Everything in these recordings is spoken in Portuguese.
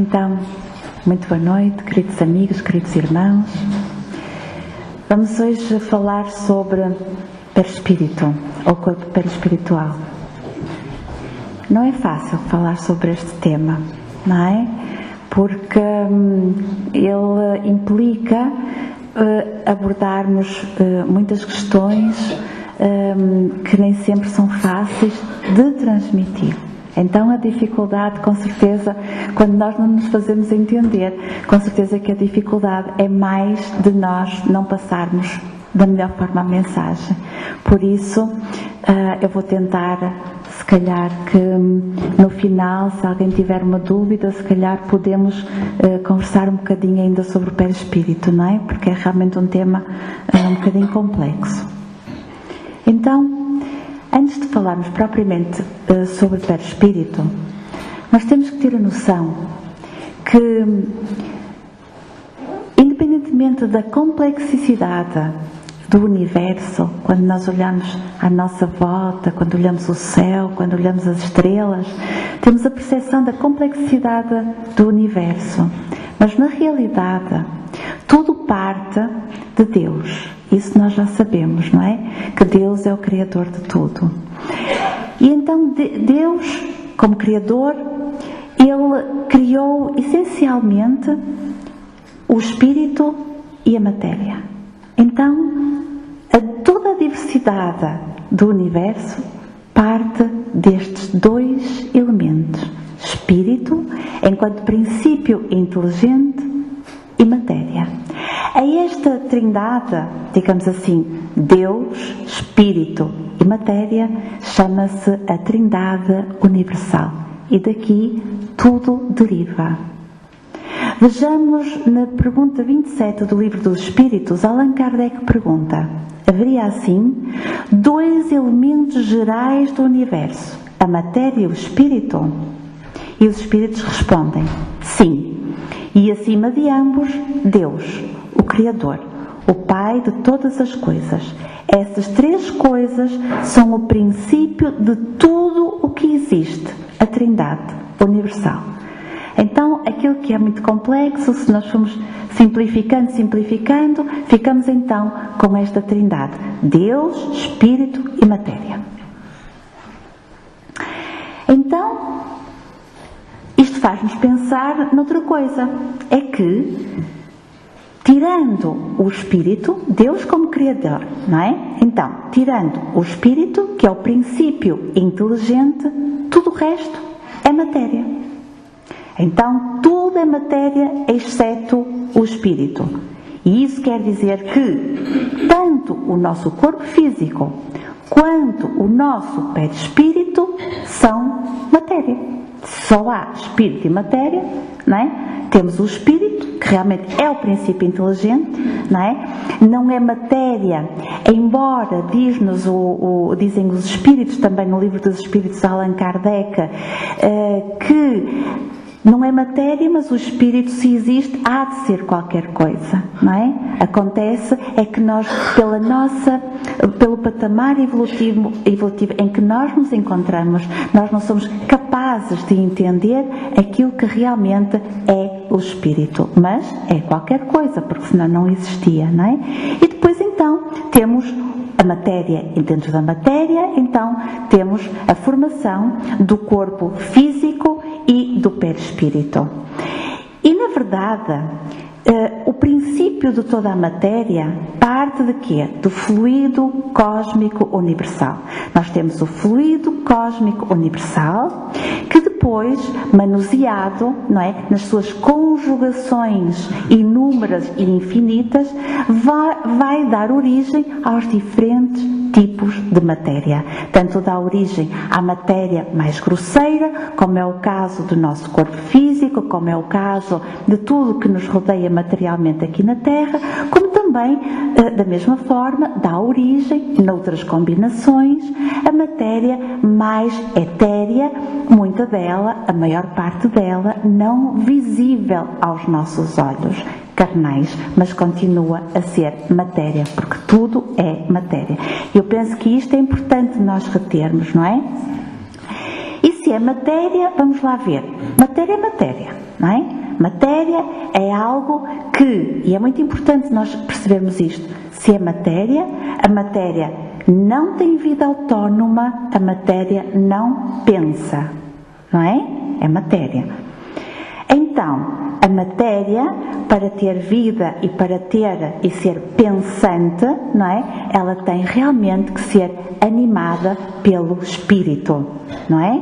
Então, muito boa noite, queridos amigos, queridos irmãos. Vamos hoje falar sobre perispírito, ou corpo perispiritual. Não é fácil falar sobre este tema, não é? Porque ele implica abordarmos muitas questões que nem sempre são fáceis de transmitir. Então a dificuldade, com certeza, quando nós não nos fazemos entender, com certeza que a dificuldade é mais de nós não passarmos da melhor forma a mensagem. Por isso, eu vou tentar, se calhar que no final, se alguém tiver uma dúvida, se calhar podemos conversar um bocadinho ainda sobre o perispírito, não é? Porque é realmente um tema um bocadinho complexo. Então, antes de falarmos propriamente sobre o perispírito, nós temos que ter a noção que, independentemente da complexidade do universo, quando nós olhamos à nossa volta, quando olhamos o céu, quando olhamos as estrelas, temos a percepção da complexidade do universo. Mas na realidade, tudo parte de Deus. Isso nós já sabemos, não é? Que Deus é o Criador de tudo. E então Deus, como Criador, Ele criou essencialmente o Espírito e a matéria. Então, toda a diversidade do universo parte destes dois elementos. Espírito, enquanto princípio inteligente, e matéria. A esta trindade, digamos assim, Deus, Espírito e matéria, chama-se a Trindade Universal. E daqui tudo deriva. Vejamos na pergunta 27 do Livro dos Espíritos, Allan Kardec pergunta: haveria assim dois elementos gerais do universo, a matéria e o espírito? E os espíritos respondem: sim. E acima de ambos, Deus, o Criador, o Pai de todas as coisas. Essas três coisas são o princípio de tudo o que existe, a Trindade Universal. Então, aquilo que é muito complexo, se nós formos simplificando, ficamos então com esta Trindade: Deus, Espírito e matéria. Então, isto faz-nos pensar noutra coisa, é que, tirando o Espírito, Deus como Criador, não é? Então, tirando o Espírito, que é o princípio inteligente, tudo o resto é matéria. Então, tudo é matéria, exceto o Espírito. E isso quer dizer que, tanto o nosso corpo físico, quanto o nosso perispírito são matéria. Só há espírito e matéria, não é? Temos o espírito, que realmente é o princípio inteligente, não é? Não é matéria, embora dizem os espíritos, também no Livro dos Espíritos, Allan Kardec, que não é matéria, mas o espírito, se existe, há de ser qualquer coisa, não é? Acontece é que nós, pelo patamar evolutivo em que nós nos encontramos, nós não somos capazes de entender aquilo que realmente é o espírito, mas é qualquer coisa, porque senão não existia, não é? E depois então temos a matéria, e dentro da matéria então temos a formação do corpo físico e do perispírito. E na verdade, o princípio de toda a matéria parte de quê? Do fluido cósmico universal. Nós temos o fluido cósmico universal, que depois, manuseado, não é, nas suas conjugações inúmeras e infinitas, vai dar origem aos diferentes tipos de matéria. Tanto dá origem à matéria mais grosseira, como é o caso do nosso corpo físico, como é o caso de tudo que nos rodeia materialmente aqui na Terra, como também, da mesma forma, dá origem, noutras combinações, a matéria mais etérea, muita dela, a maior parte dela, não visível aos nossos olhos carnais, mas continua a ser matéria, porque tudo é matéria. Eu penso que isto é importante nós retermos, não é? E se se é matéria, vamos lá ver. Matéria é matéria, não é? Matéria é algo que, e é muito importante nós percebermos isto, se é matéria, a matéria não tem vida autónoma, a matéria não pensa, não é? É matéria. Então, a matéria, para ter vida e para ter e ser pensante, não é? Ela tem realmente que ser animada pelo espírito, não é?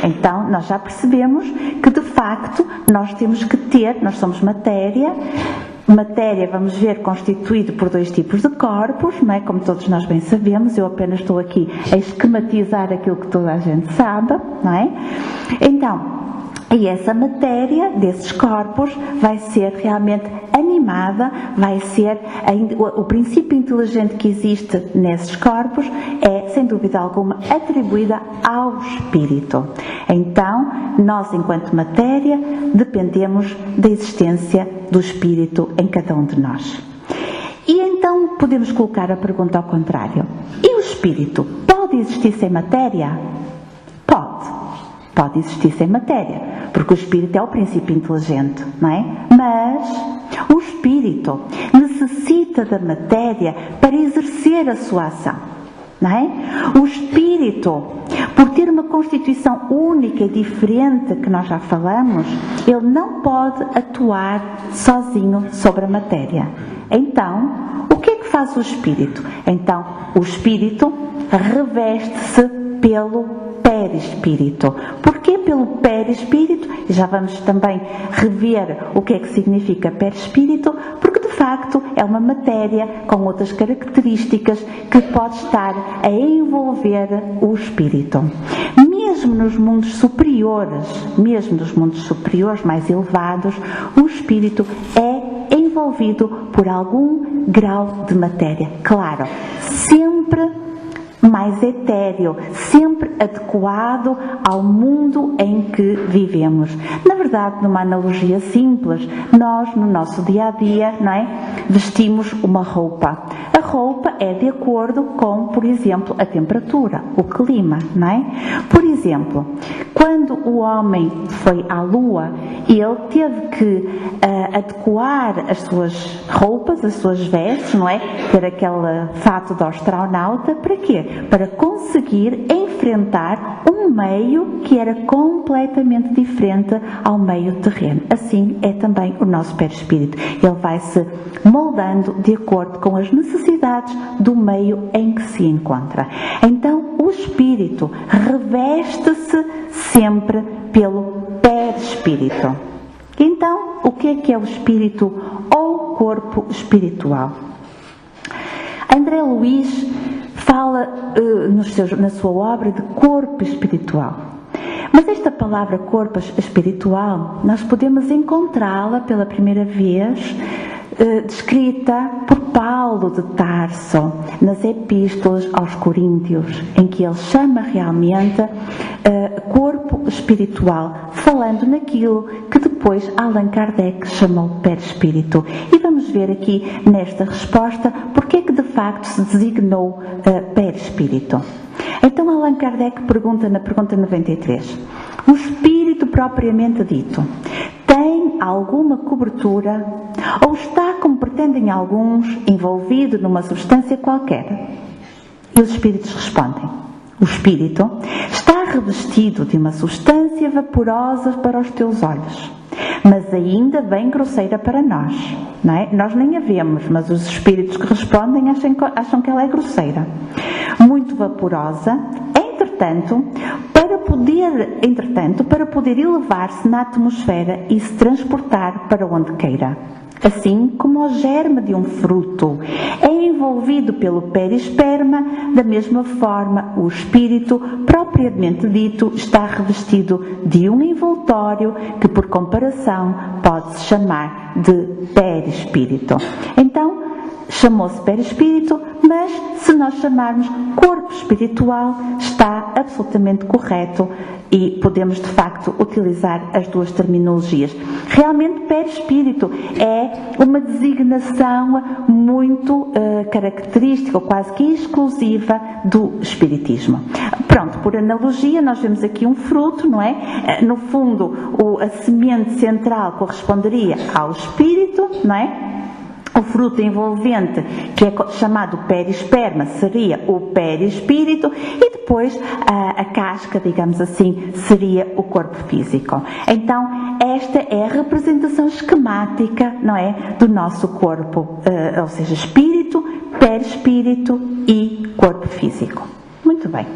Então, nós já percebemos que, de facto, nós temos que ter, nós somos matéria, vamos ver, constituído por 2 tipos de corpos, não é? Como todos nós bem sabemos, eu apenas estou aqui a esquematizar aquilo que toda a gente sabe, não é? Então, e essa matéria desses corpos vai ser realmente animada, vai ser o princípio inteligente que existe nesses corpos é, sem dúvida alguma, atribuída ao espírito. Então, nós, enquanto matéria, dependemos da existência do espírito em cada um de nós. E então podemos colocar a pergunta ao contrário: e o espírito pode existir sem matéria? Pode existir sem matéria, porque o espírito é o princípio inteligente, não é? Mas o espírito necessita da matéria para exercer a sua ação, não é? O espírito, por ter uma constituição única e diferente, que nós já falamos, ele não pode atuar sozinho sobre a matéria. Então, o que é que faz o espírito? Então, o espírito reveste-se pelo perispírito. Porquê pelo perispírito? Já vamos também rever o que é que significa perispírito, porque de facto é uma matéria com outras características que pode estar a envolver o espírito. Mesmo nos mundos superiores, mais elevados, o espírito é envolvido por algum grau de matéria. Claro, sempre mais etéreo, sempre adequado ao mundo em que vivemos. Na verdade, numa analogia simples, nós, no nosso dia-a-dia, não é? Vestimos uma roupa. A roupa é de acordo com, por exemplo, a temperatura, o clima, não é? Por exemplo, quando o homem foi à Lua, ele teve que adequar as suas roupas, as suas vestes, não é? Ter aquele fato de astronauta, para quê? Para conseguir enfrentar um meio que era completamente diferente ao meio terreno. Assim é também o nosso perispírito. Ele vai se moldando de acordo com as necessidades do meio em que se encontra. Então, o espírito reveste-se sempre pelo perispírito. Então, o que é o espírito ou corpo espiritual? André Luiz fala na sua obra de corpo espiritual. Mas esta palavra corpo espiritual, nós podemos encontrá-la pela primeira vez descrita por Paulo de Tarso nas epístolas aos Coríntios, em que ele chama realmente corpo espiritual, falando naquilo que depois Allan Kardec chamou perispírito. E vamos ver aqui nesta resposta porque é que de facto se designou perispírito. Então Allan Kardec pergunta na pergunta 93: o espírito propriamente dito tem alguma cobertura ou está, como pretendem alguns, envolvido numa substância qualquer? E os espíritos respondem: o espírito está revestido de uma substância vaporosa para os teus olhos, mas ainda bem grosseira para nós, não é? Nós nem a vemos, mas os espíritos que respondem acham que ela é grosseira, muito vaporosa. Entretanto, para poder elevar-se na atmosfera e se transportar para onde queira. Assim como o germe de um fruto é envolvido pelo perisperma, da mesma forma o espírito, propriamente dito, está revestido de um envoltório que, por comparação, pode-se chamar de perispírito. Então, chamou-se perispírito, mas se nós chamarmos corpo espiritual, está absolutamente correto e podemos de facto utilizar as duas terminologias. Realmente perispírito é uma designação muito característica, ou quase que exclusiva do espiritismo. Pronto, por analogia, nós vemos aqui um fruto, não é? No fundo, a semente central corresponderia ao espírito, não é? O fruto envolvente, que é chamado perisperma, seria o perispírito, e depois a casca, digamos assim, seria o corpo físico. Então, esta é a representação esquemática, não é, do nosso corpo, ou seja, espírito, perispírito e corpo físico. Muito bem.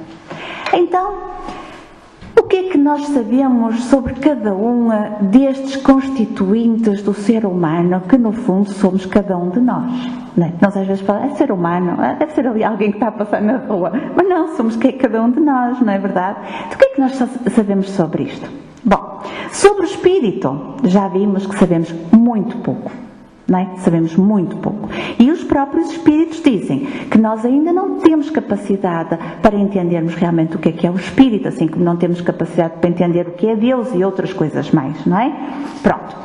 Então, o que é que nós sabemos sobre cada um destes constituintes do ser humano, que no fundo somos cada um de nós? Não é? Nós às vezes falamos, é ser humano, deve ser ali alguém que está a passar na rua, mas não, somos cada um de nós, não é verdade? Então, o que é que nós sabemos sobre isto? Bom, sobre o espírito, já vimos que sabemos muito pouco. Não é? Sabemos muito pouco. E os próprios espíritos dizem que nós ainda não temos capacidade para entendermos realmente o que é o espírito, assim como não temos capacidade para entender o que é Deus e outras coisas mais, não é? Pronto.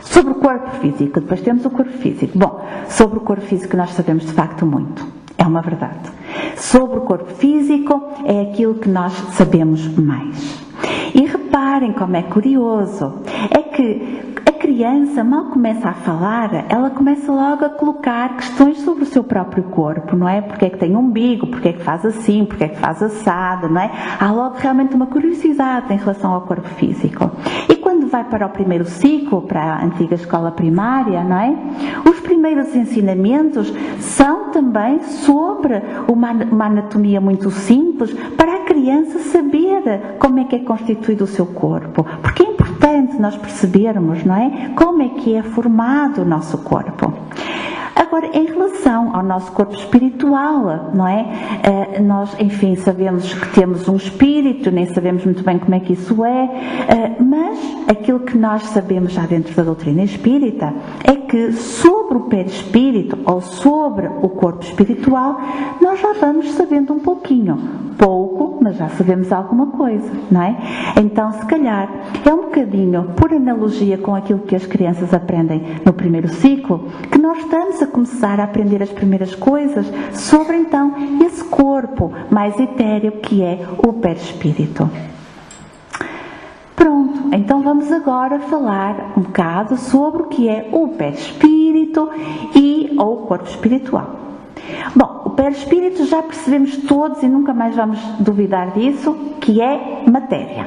Sobre o corpo físico, depois temos o corpo físico. Bom, sobre o corpo físico nós sabemos de facto muito. É uma verdade. Sobre o corpo físico é aquilo que nós sabemos mais. E reparem como é curioso, é que a criança mal começa a falar, ela começa logo a colocar questões sobre o seu próprio corpo, não é? Porque é que tem um umbigo, porque é que faz assim, porque é que faz assado, não é? Há logo realmente uma curiosidade em relação ao corpo físico. E quando vai para o primeiro ciclo, para a antiga escola primária, não é? Os primeiros ensinamentos são também sobre uma anatomia muito simples, para a criança saber como é que é constituído o seu corpo. Porque é importante nós percebermos, não é? Como é que é formado o nosso corpo. Agora, em relação ao nosso corpo espiritual, não é? Nós, enfim, sabemos que temos um espírito, nem sabemos muito bem como é que isso é, mas aquilo que nós sabemos já dentro da doutrina espírita é que sobre o perispírito, ou sobre o corpo espiritual, nós já vamos sabendo um pouquinho. Pouco, mas já sabemos alguma coisa, não é? Então, se calhar, é um bocadinho, por analogia com aquilo que as crianças aprendem no primeiro ciclo, que nós estamos a começar a aprender as primeiras coisas sobre, então, esse corpo mais etéreo que é o perispírito. Pronto, então vamos agora falar um bocado sobre o que é o perispírito ou o corpo espiritual. Bom, o perispírito já percebemos todos e nunca mais vamos duvidar disso, que é matéria.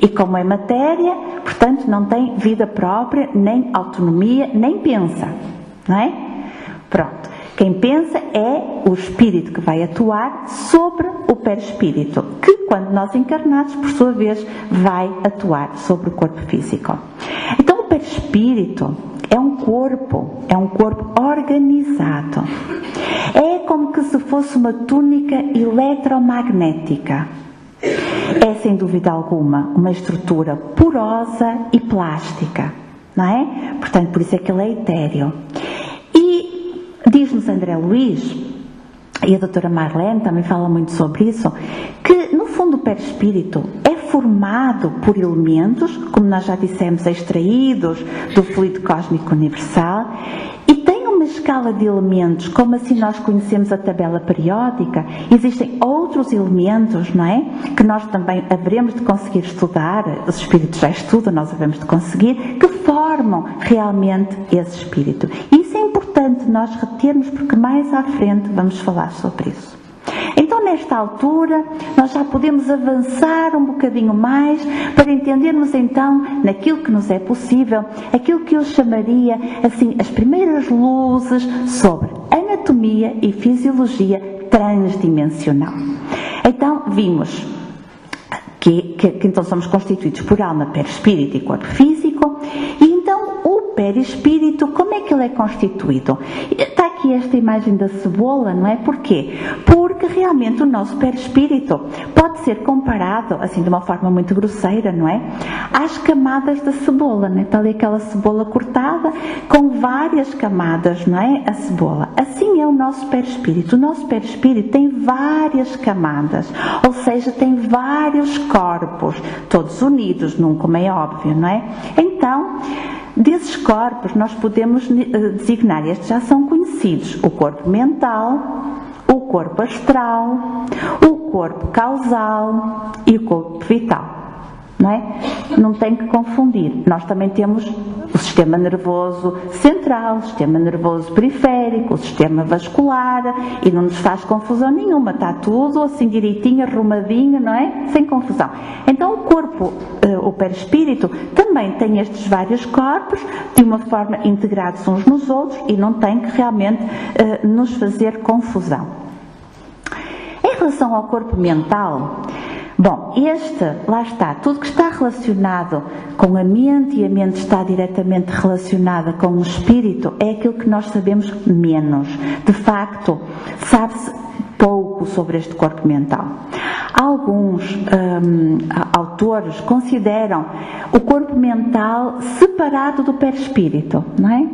E como é matéria, portanto não tem vida própria, nem autonomia, nem pensa, não é? Pronto. Quem pensa é o espírito que vai atuar sobre o perispírito, que quando nós encarnados, por sua vez, vai atuar sobre o corpo físico. Então o perispírito é um corpo organizado. É como que se fosse uma túnica eletromagnética. É, sem dúvida alguma, uma estrutura porosa e plástica, não é? Portanto, por isso é que ele é etéreo. E diz-nos André Luiz, e a doutora Marlene também fala muito sobre isso, que no fundo o perispírito é formado por elementos, como nós já dissemos, extraídos do fluido cósmico universal, e tem uma escala de elementos, como assim nós conhecemos a tabela periódica. Existem outros elementos, não é? Que nós também haveremos de conseguir estudar, os espíritos já estudam, nós haveremos de conseguir, que formam realmente esse espírito. E isso é importante nós retermos, porque mais à frente vamos falar sobre isso. Então, nesta altura, nós já podemos avançar um bocadinho mais para entendermos, então, naquilo que nos é possível, aquilo que eu chamaria, assim, as primeiras luzes sobre anatomia e fisiologia transdimensional. Então, vimos que então somos constituídos por alma, perispírito e corpo físico, e então o perispírito, como é que ele é constituído? Está aqui esta imagem da cebola, não é? Porquê? Porque realmente o nosso perispírito pode ser comparado, assim de uma forma muito grosseira, não é? Às camadas da cebola, não é? Está ali aquela cebola cortada com várias camadas, não é? A cebola. Assim é o nosso perispírito. O nosso perispírito tem várias camadas, ou seja, tem vários corpos, todos unidos num, como é óbvio, não é? Então, desses corpos nós podemos designar, estes já são conhecidos, o corpo mental, o corpo astral, o corpo causal e o corpo vital. Não é? Não tem que confundir. Nós também temos o sistema nervoso central, o sistema nervoso periférico, o sistema vascular, e não nos faz confusão nenhuma, está tudo assim direitinho, arrumadinho, não é? Sem confusão. Então o corpo, o perispírito, também tem estes vários corpos, de uma forma integrados uns nos outros, e não tem que realmente nos fazer confusão. Em relação ao corpo mental, bom, lá está, tudo que está relacionado com a mente, e a mente está diretamente relacionada com o espírito, é aquilo que nós sabemos menos. De facto, sabe-se pouco sobre este corpo mental. Alguns autores consideram o corpo mental separado do perispírito, não é?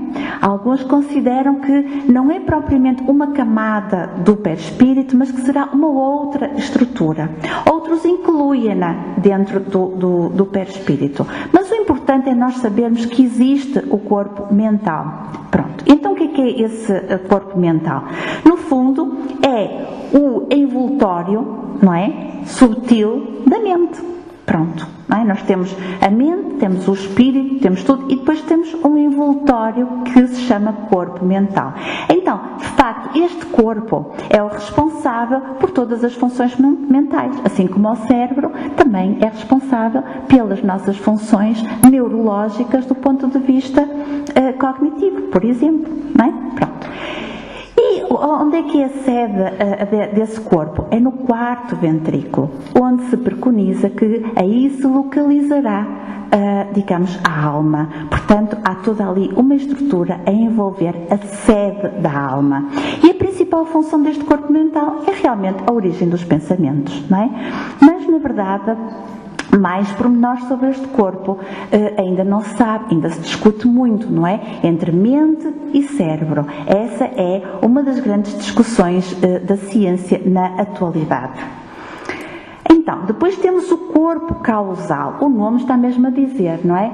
Alguns consideram que não é propriamente uma camada do perispírito, mas que será uma outra estrutura. Outros incluem-na dentro do perispírito. Mas o importante é nós sabermos que existe o corpo mental. Pronto. Então o que é esse corpo mental? No fundo, é o envoltório, não é? Subtil da mente. Pronto. Não é? Nós temos a mente, temos o espírito, temos tudo, e depois temos um envoltório que se chama corpo mental. Então, de facto, este corpo é o responsável por todas as funções mentais, assim como o cérebro também é responsável pelas nossas funções neurológicas do ponto de vista cognitivo, por exemplo. Não é? Pronto. E onde é que é a sede desse corpo? É no quarto ventrículo, onde se preconiza que aí se localizará, digamos, a alma. Portanto, há toda ali uma estrutura a envolver a sede da alma. E a principal função deste corpo mental é realmente a origem dos pensamentos, não é? Mas, na verdade, mais pormenores sobre este corpo ainda não se sabe, ainda se discute muito, não é? Entre mente e cérebro. Essa é uma das grandes discussões da ciência na atualidade. Então, depois temos o corpo causal. O nome está mesmo a dizer, não é?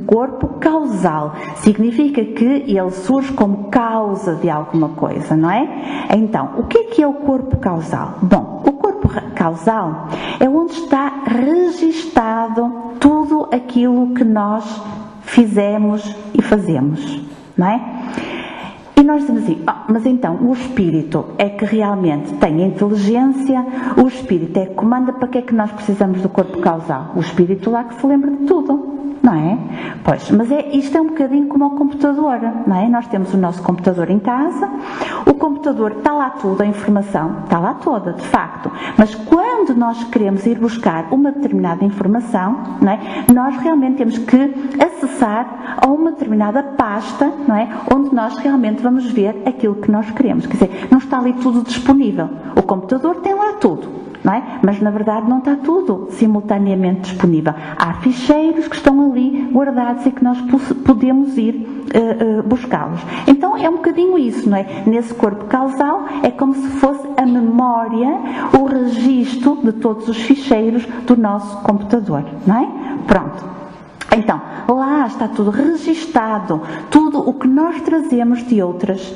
Corpo causal. Significa que ele surge como causa de alguma coisa, não é? Então, o que é o corpo causal? Bom, o corpo causal é onde está registado tudo aquilo que nós fizemos e fazemos, não é? E nós dizemos assim, mas então o espírito é que realmente tem a inteligência, o espírito é que comanda, para que é que nós precisamos do corpo causal? O espírito lá que se lembra de tudo, não é? Pois, mas isto é um bocadinho como o computador, não é? Nós temos o nosso computador em casa, o computador está lá tudo, a informação está lá toda, de facto, mas quando nós queremos ir buscar uma determinada informação, não é? Nós realmente temos que acessar a uma determinada pasta, não é? Onde nós realmente vamos ver aquilo que nós queremos. Quer dizer, não está ali tudo disponível. O computador tem lá tudo, não é? Mas na verdade não está tudo simultaneamente disponível. Há ficheiros que estão ali guardados e que nós podemos ir buscá-los. Então é um bocadinho isso, não é? Nesse corpo causal é como se fosse a memória, o registro de todos os ficheiros do nosso computador, não é? Pronto. Então, lá está tudo registado, tudo o que nós trazemos de outras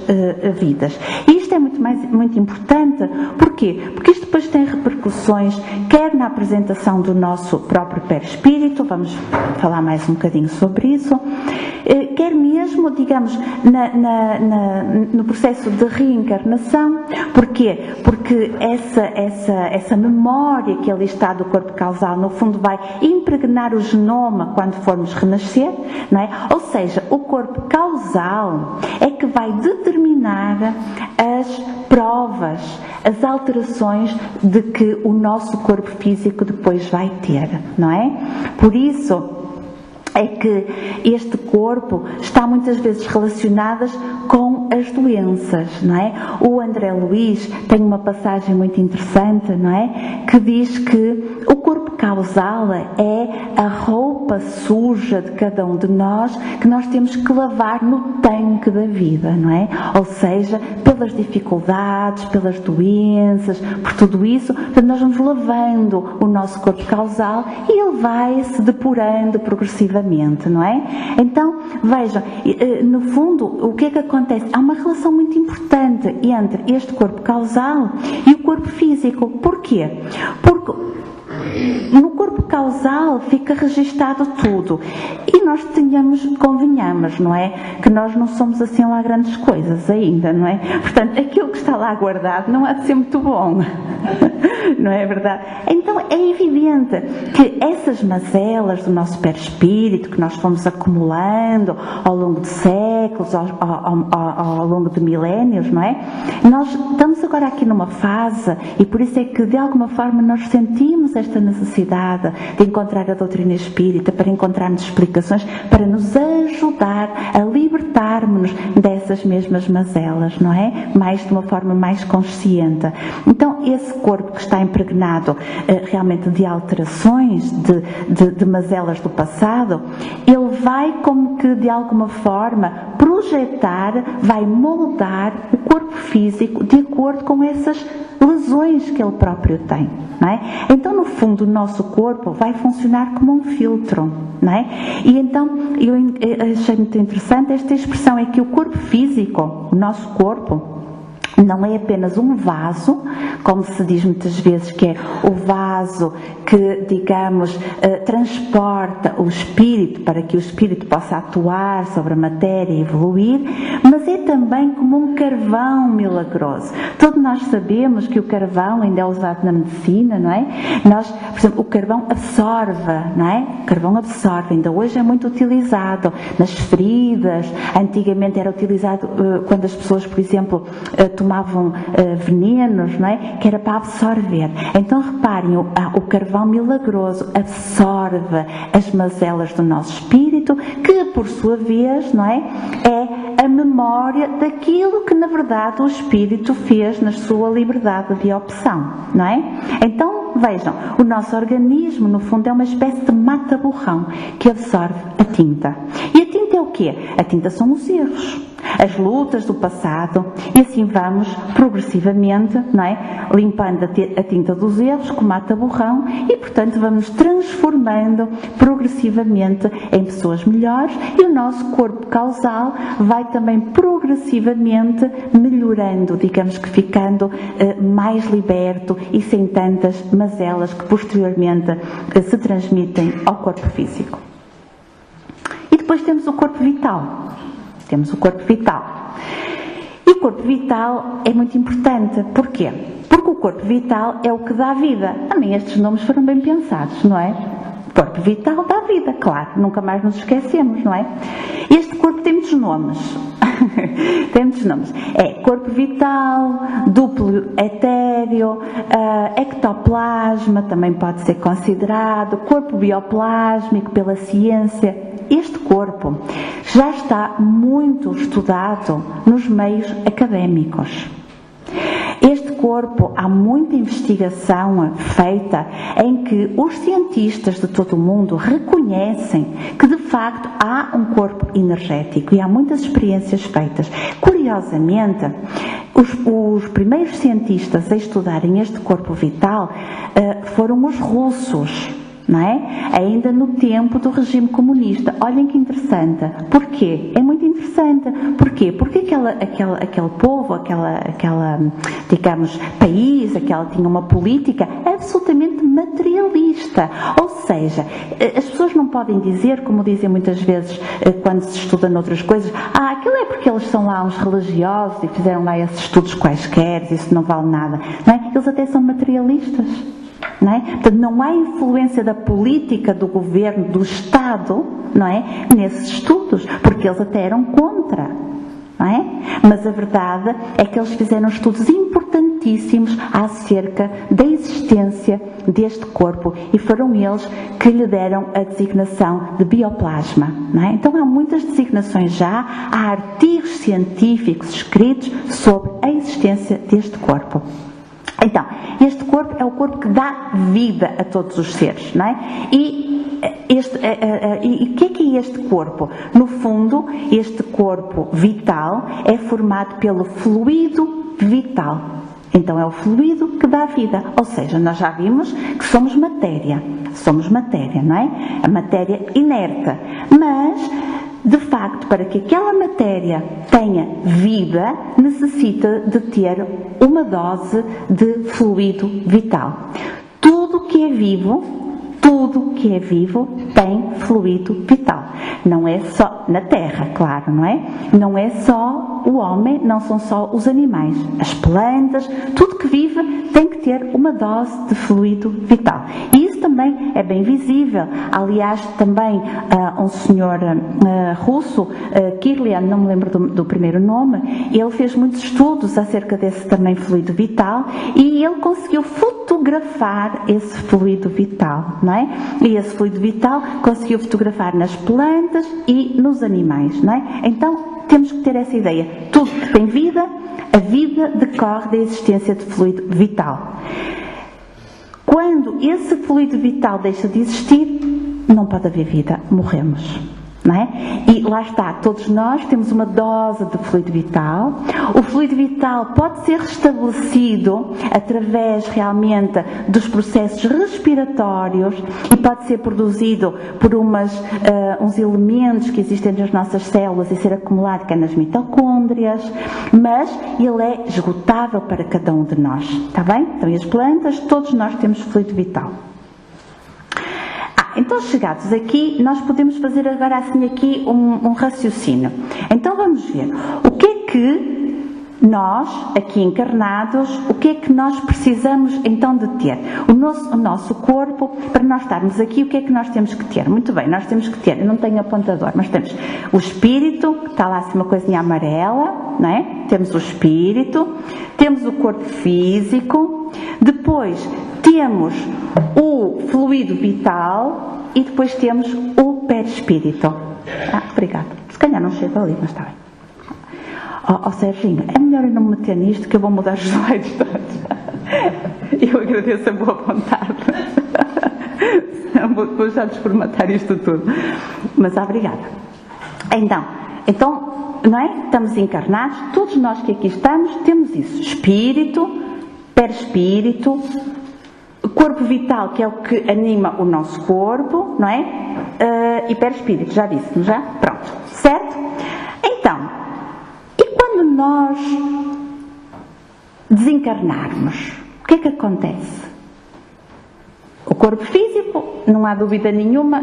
vidas. E isto é muito importante, porquê? Porque isto depois tem repercussões, quer na apresentação do nosso próprio perispírito, vamos falar mais um bocadinho sobre isso, quer mesmo, digamos, no processo de reencarnação. Porquê? Porque essa memória que ali está do corpo causal, no fundo vai impregnar o genoma quando formos renascer, não é? Ou seja, o corpo causal é que vai determinar as provas, as alterações de que o nosso corpo físico depois vai ter, não é? Por isso, é que este corpo está muitas vezes relacionado com as doenças, não é? O André Luiz tem uma passagem muito interessante, não é? Que diz que o corpo causal é a roupa suja de cada um de nós que nós temos que lavar no tanque da vida, não é? Ou seja, pelas dificuldades, pelas doenças, por tudo isso, portanto, nós vamos lavando o nosso corpo causal e ele vai se depurando progressivamente, não é? Então, vejam, no fundo, o que é que acontece? Há uma relação muito importante entre este corpo causal e o corpo físico. Porquê? Porque no corpo causal fica registado tudo e nós convenhamos, não é? Que nós não somos assim lá grandes coisas ainda, não é? Portanto, aquilo que está lá guardado não há de ser muito bom, não é verdade? Então é evidente que essas mazelas do nosso perispírito que nós fomos acumulando ao longo de séculos, ao longo de milénios, não é? Nós estamos agora aqui numa fase e por isso é que de alguma forma nós sentimos esta necessidade de encontrar a doutrina espírita para encontrarmos explicações para nos ajudar a libertarmos dessas mesmas mazelas, não é? Mais de uma forma mais consciente. Então esse corpo que está impregnado realmente de alterações, de mazelas do passado, ele vai como que de alguma forma projetar, vai moldar o corpo físico de acordo com essas lesões que ele próprio tem, não é? Então no fundo o nosso corpo vai funcionar como um filtro, não é? E então eu achei muito interessante esta expressão, é que o corpo físico, o nosso corpo, não é apenas um vaso, como se diz muitas vezes que é o vaso que, digamos, transporta o espírito para que o espírito possa atuar sobre a matéria e evoluir, mas é também como um carvão milagroso. Todos nós sabemos que o carvão ainda é usado na medicina, não é? Nós, por exemplo, o carvão absorve, não é? O carvão absorve, ainda hoje é muito utilizado nas feridas. Antigamente era utilizado quando as pessoas, por exemplo, tomavam venenos, não é? Que era para absorver. Então reparem, o carvão milagroso absorve as mazelas do nosso espírito, que por sua vez, não é? É a memória daquilo que na verdade o espírito fez na sua liberdade de opção, não é? Então vejam, o nosso organismo no fundo é uma espécie de mata-borrão que absorve a tinta. E a tinta é o quê? A tinta são os erros, as lutas do passado, e assim vamos progressivamente, não é? Limpando a tinta dos erros com mata-borrão e portanto vamos transformando progressivamente em pessoas melhores, e o nosso corpo causal vai também progressivamente melhorando, digamos que ficando mais liberto e sem tantas mazelas que posteriormente se transmitem ao corpo físico. E depois temos o corpo vital. Temos o corpo vital. E o corpo vital é muito importante. Porquê? Porque o corpo vital é o que dá vida. Também estes nomes foram bem pensados, não é? Corpo vital dá vida, claro. Nunca mais nos esquecemos, não é? Este corpo tem muitos nomes. Tem muitos nomes. É corpo vital, duplo etéreo, ectoplasma também pode ser considerado, corpo bioplásmico pela ciência. Este corpo já está muito estudado nos meios académicos. Este corpo, há muita investigação feita em que os cientistas de todo o mundo reconhecem que de facto há um corpo energético e há muitas experiências feitas. Curiosamente, os primeiros cientistas a estudarem este corpo vital foram os russos. Não é? Ainda no tempo do regime comunista. Olhem que interessante. Porquê? É muito interessante. Porquê? Porque aquele povo, digamos, país, tinha uma política absolutamente materialista. Ou seja, as pessoas não podem dizer, como dizem muitas vezes quando se estuda noutras coisas, aquilo é porque eles são lá uns religiosos e fizeram lá esses estudos quaisquer, isso não vale nada. Não é? Eles até são materialistas. Não é? Portanto, não há influência da política, do governo, do Estado, não é? Nesses estudos, porque eles até eram contra, não é? Mas a verdade é que eles fizeram estudos importantíssimos acerca da existência deste corpo e foram eles que lhe deram a designação de bioplasma, não é? Então há muitas designações já, há artigos científicos escritos sobre a existência deste corpo. Então, este corpo é o corpo que dá vida a todos os seres, não é? E o que é este corpo? No fundo, este corpo vital é formado pelo fluido vital. Então é o fluido que dá vida. Ou seja, nós já vimos que somos matéria, não é? A matéria inerte. Mas, de facto, para que aquela matéria tenha vida, necessita de ter uma dose de fluido vital. Tudo que é vivo tem fluido vital. Não é só na Terra, claro, não é? Não é só o homem, não são só os animais. As plantas, tudo que vive tem que ter uma dose de fluido vital. E isso também é bem visível. Aliás, também um senhor russo, Kirlian, não me lembro do primeiro nome, ele fez muitos estudos acerca desse também fluido vital e ele conseguiu fotografar esse fluido vital, não é? E esse fluido vital conseguiu fotografar nas plantas e nos animais, não é? Então, temos que ter essa ideia. Tudo que tem vida, a vida decorre da existência de fluido vital. Quando esse fluido vital deixa de existir, não pode haver vida, morremos. Não é? E lá está, todos nós temos uma dose de fluido vital. O fluido vital pode ser restabelecido através realmente dos processos respiratórios e pode ser produzido por uns elementos que existem nas nossas células e ser acumulado que é nas mitocôndrias, mas ele é esgotável para cada um de nós, está bem? Então, e as plantas, todos nós temos fluido vital. Então, chegados aqui, nós podemos fazer agora assim aqui um raciocínio. Então, vamos ver. O que é que nós, aqui encarnados, o que é que nós precisamos então de ter? O nosso corpo, para nós estarmos aqui, o que é que nós temos que ter? Muito bem, nós temos que ter, eu não tenho apontador, mas temos o espírito, que está lá assim uma coisinha amarela, não é? Temos o espírito, temos o corpo físico, depois temos o fluido vital e depois temos o perispírito. Obrigada. Se calhar não chega ali, mas está bem. Serginho, é melhor eu não me meter nisto que eu vou mudar os slides todos. Eu agradeço a boa vontade. Vou já desformatar isto tudo. Mas obrigada. Então, não é? Estamos encarnados, todos nós que aqui estamos temos isso. Espírito, perispírito, corpo vital, que é o que anima o nosso corpo, não é? E perispírito, já disse, já? Pronto, certo? Então, e quando nós desencarnarmos, o que é que acontece? O corpo físico, não há dúvida nenhuma,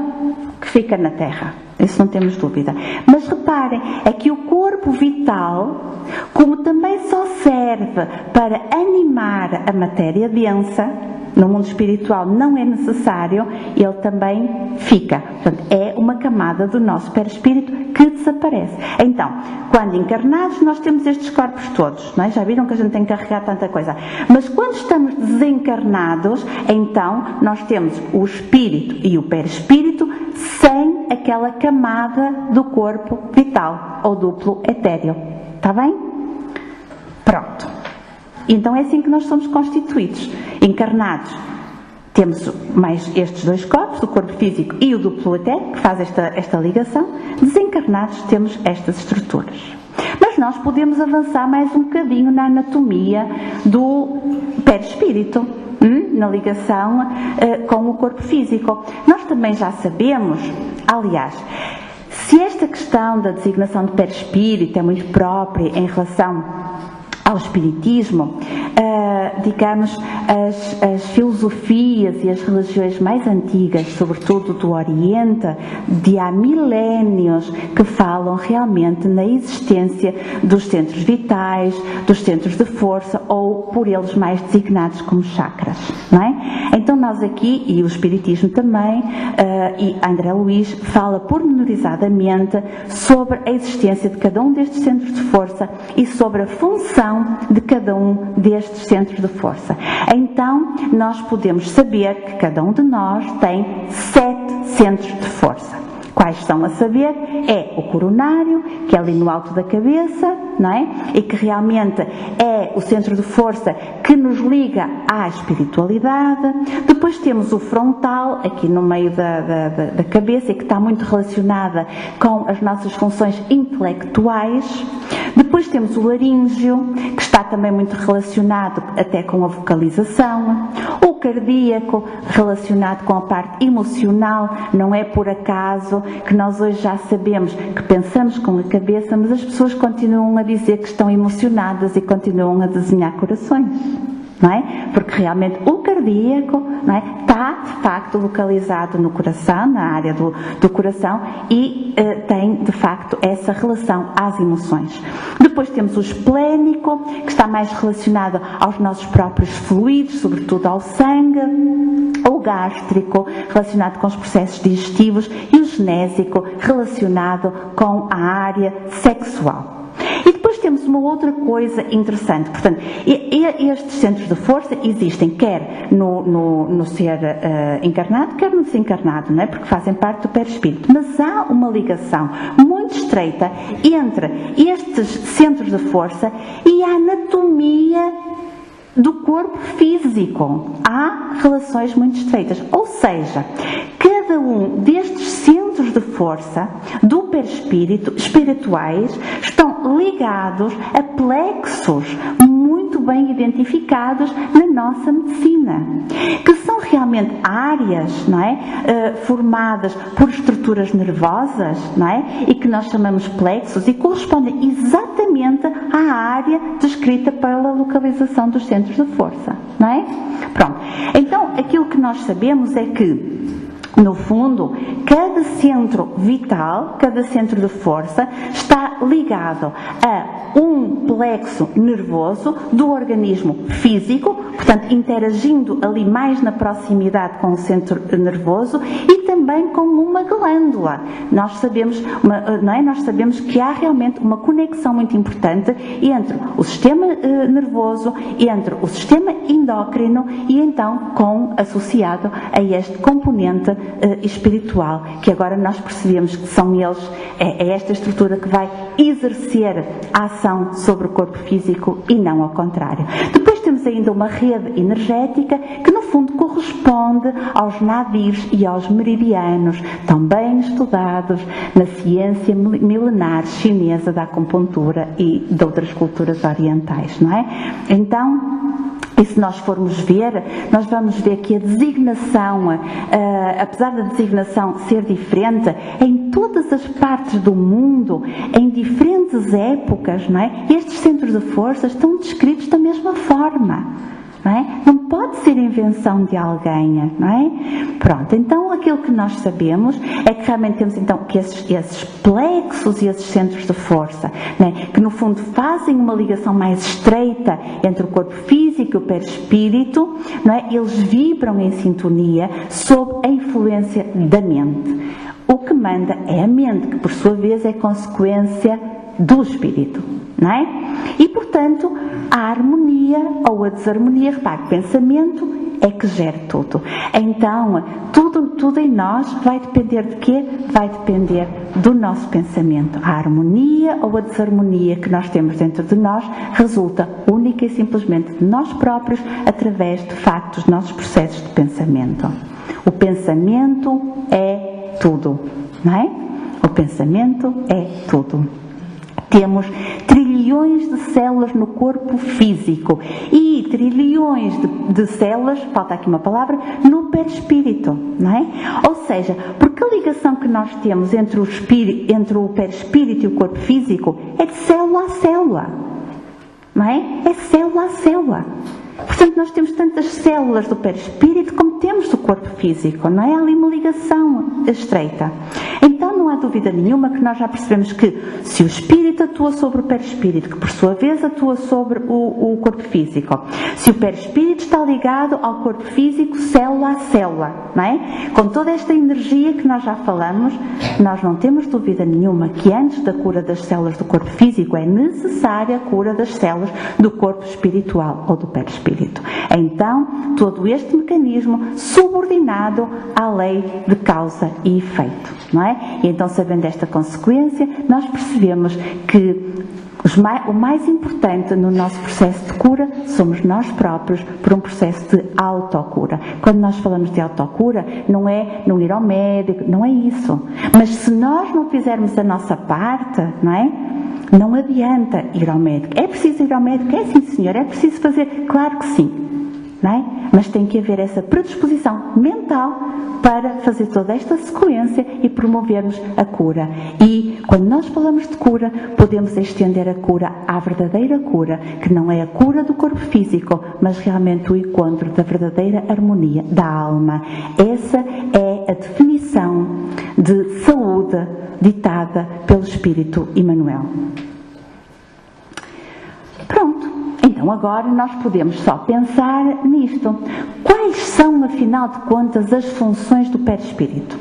que fica na Terra. Isso não temos dúvida. Mas reparem, é que o corpo vital, como também só serve para animar a matéria densa, no mundo espiritual não é necessário, ele também fica. Portanto, é uma camada do nosso perispírito que desaparece. Então, quando encarnados, nós temos estes corpos todos, não é? Já viram que a gente tem que carregar tanta coisa. Mas quando estamos desencarnados, então, nós temos o espírito e o perispírito sem aquela camada do corpo vital, ou duplo etéreo. Está bem? Pronto. Então é assim que nós somos constituídos. Encarnados, temos mais estes dois corpos, o corpo físico e o duplo etéreo, que faz esta ligação. Desencarnados, temos estas estruturas. Mas nós podemos avançar mais um bocadinho na anatomia do perispírito, na ligação com o corpo físico. Nós também já sabemos, aliás, se esta questão da designação de perispírito é muito própria em relação ao espiritismo, digamos, as filosofias e as religiões mais antigas, sobretudo do Oriente, de há milénios, que falam realmente na existência dos centros vitais, dos centros de força, ou por eles mais designados como chakras, não é? Então nós aqui, e o Espiritismo também, e André Luiz fala pormenorizadamente sobre a existência de cada um destes centros de força e sobre a função de cada um destes centros de força. Então nós podemos saber que cada um de nós tem 7 centros de força. Quais são a saber? É o coronário, que é ali no alto da cabeça, não é? E que realmente é o centro de força que nos liga à espiritualidade. Depois temos o frontal, aqui no meio da cabeça, e que está muito relacionada com as nossas funções intelectuais. Depois temos o laríngeo, que está também muito relacionado até com a vocalização. O cardíaco, relacionado com a parte emocional. Não é por acaso que nós hoje já sabemos que pensamos com a cabeça, mas as pessoas continuam a dizer que estão emocionadas e continuam a desenhar corações. Não é? Porque realmente o cardíaco, não é, está de facto localizado no coração, na área do coração, e tem de facto essa relação às emoções. Depois temos o esplénico, que está mais relacionado aos nossos próprios fluidos, sobretudo ao sangue. O gástrico, relacionado com os processos digestivos, e o genésico, relacionado com a área sexual. E depois temos uma outra coisa interessante. Portanto, estes centros de força existem quer no ser encarnado, quer no desencarnado, não é? Porque fazem parte do perispírito. Mas há uma ligação muito estreita entre estes centros de força e a anatomia do corpo físico. Há relações muito estreitas. Ou seja, cada um destes centros de força do perispírito, espirituais, estão ligados a plexos muito bem identificados na nossa medicina, que são realmente áreas, não é, formadas por estruturas nervosas, não é, e que nós chamamos plexos, e correspondem exatamente à área descrita pela localização dos centros de força, não é? Pronto. Então, aquilo que nós sabemos é que, no fundo, cada centro vital, cada centro de força, está ligado a um plexo nervoso do organismo físico, portanto, interagindo ali mais na proximidade com o centro nervoso, e também com uma glândula. Nós sabemos, não é? Nós sabemos que há realmente uma conexão muito importante entre o sistema nervoso, entre o sistema endócrino e então associado a este componente espiritual, que agora nós percebemos que são eles, é esta estrutura que vai exercer a ação sobre o corpo físico e não ao contrário. Depois temos ainda uma rede energética que no fundo corresponde aos nadis e aos meridianos, tão bem estudados na ciência milenar chinesa da acupuntura e de outras culturas orientais, não é? Então, e se nós formos ver, nós vamos ver que a designação, apesar da designação ser diferente, em todas as partes do mundo, em diferentes épocas, não é? Estes centros de força estão descritos da mesma forma. Não é? Não pode ser invenção de alguém, não é? Pronto, então aquilo que nós sabemos é que realmente temos então que esses plexos e esses centros de força, não é? Que no fundo fazem uma ligação mais estreita entre o corpo físico e o perispírito, não é? Eles vibram em sintonia sob a influência da mente. O que manda é a mente, que por sua vez é consequência do espírito, não é? E portanto, a harmonia ou a desarmonia, repare, pensamento é que gera tudo. Então, tudo em nós vai depender de quê? Vai depender do nosso pensamento. A harmonia ou a desarmonia que nós temos dentro de nós resulta única e simplesmente de nós próprios, através de facto dos nossos processos de pensamento. O pensamento é tudo, não é? O pensamento é tudo. Temos trilhões de células no corpo físico e trilhões de células, falta aqui uma palavra, no perispírito, não é? Ou seja, porque a ligação que nós temos entre o perispírito e o corpo físico é de célula a célula, não é? É célula a célula. Portanto, nós temos tantas células do perispírito como temos do corpo físico, não é? Há ali uma ligação estreita. Então, não há dúvida nenhuma que nós já percebemos que se o espírito atua sobre o perispírito, que por sua vez atua sobre o corpo físico, se o perispírito está ligado ao corpo físico, célula a célula, não é? Com toda esta energia que nós já falamos, nós não temos dúvida nenhuma que antes da cura das células do corpo físico é necessária a cura das células do corpo espiritual ou do perispírito. Então, todo este mecanismo subordinado à lei de causa e efeito, não é? E então, sabendo esta consequência, nós percebemos que o mais importante no nosso processo de cura somos nós próprios, por um processo de autocura. Quando nós falamos de autocura, não é não ir ao médico, não é isso. Mas se nós não fizermos a nossa parte, não é? Não adianta ir ao médico. É preciso ir ao médico? É sim, senhor. É preciso fazer? Claro que sim. Não é? Mas tem que haver essa predisposição mental para fazer toda esta sequência e promovermos a cura. E quando nós falamos de cura, podemos estender a cura à verdadeira cura, que não é a cura do corpo físico, mas realmente o encontro da verdadeira harmonia da alma. Essa é a definição de saúde ditada pelo Espírito Emmanuel. Pronto. Então agora nós podemos só pensar nisto. Quais são, afinal de contas, as funções do perispírito?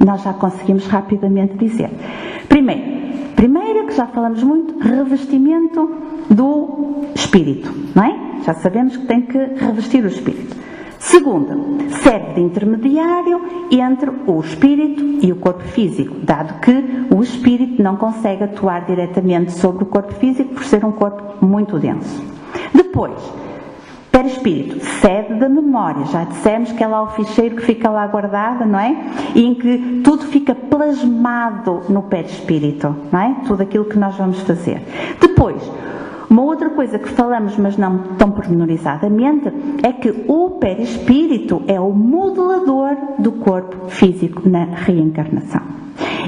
Nós já conseguimos rapidamente dizer. Primeiro, que já falamos muito, revestimento do espírito, não é? Já sabemos que tem que revestir o espírito. Segundo, serve de intermediário entre o espírito e o corpo físico, dado que o espírito não consegue atuar diretamente sobre o corpo físico por ser um corpo muito denso. Depois, perispírito, sede da memória. Já dissemos que é lá o ficheiro que fica lá guardado, não é? E em que tudo fica plasmado no perispírito, não é? Tudo aquilo que nós vamos fazer. Depois, uma outra coisa que falamos, mas não tão pormenorizadamente, é que o perispírito é o modelador do corpo físico na reencarnação.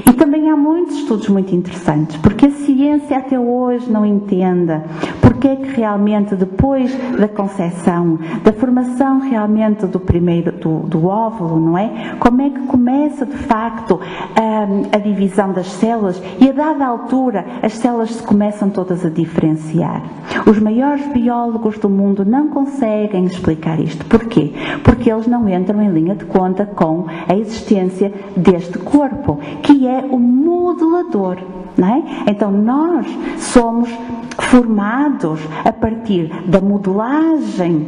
E também há muitos estudos muito interessantes, porque a ciência até hoje não entende porque é que realmente depois da concepção, da formação realmente do óvulo, não é? Como é que começa de facto a divisão das células e a dada altura as células se começam todas a diferenciar. Os maiores biólogos do mundo não conseguem explicar isto. Porquê? Porque eles não entram em linha de conta com a existência deste corpo, que é o modelador, não é? Então nós somos formados a partir da modelagem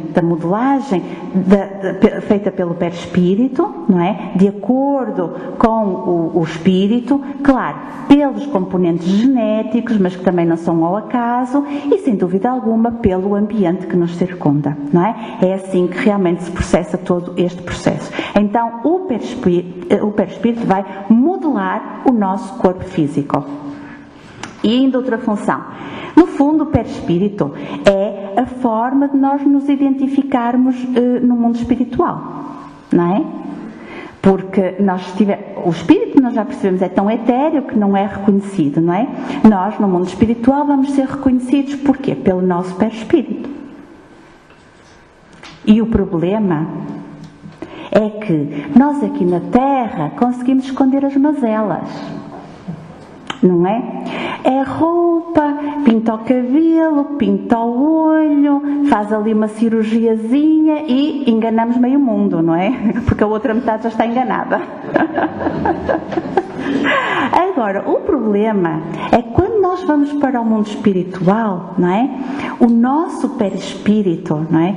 feita pelo perispírito, não é? De acordo com o espírito, claro, pelos componentes genéticos, mas que também não são ao acaso, e sem dúvida alguma pelo ambiente que nos circunda, não é? É assim que realmente se processa todo este processo. Então o perispírito vai modelar o nosso corpo físico. E ainda outra função. No fundo, o perispírito é a forma de nós nos identificarmos no mundo espiritual, não é? Porque o espírito, nós já percebemos, é tão etéreo que não é reconhecido, não é? Nós, no mundo espiritual, vamos ser reconhecidos por quê? Pelo nosso perispírito. E o problema é que nós aqui na Terra conseguimos esconder as mazelas, não é? É roupa, pinta o cabelo, pinta o olho, faz ali uma cirurgiazinha e enganamos meio mundo, não é? Porque a outra metade já está enganada. Agora, o problema é que quando nós vamos para o mundo espiritual, não é? O nosso perispírito, não é?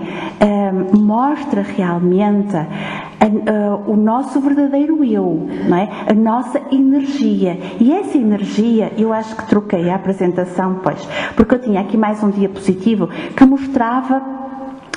Mostra realmente o nosso verdadeiro eu, não é? A nossa energia. E essa energia, eu acho que troquei a apresentação, pois, porque eu tinha aqui mais um diapositivo que mostrava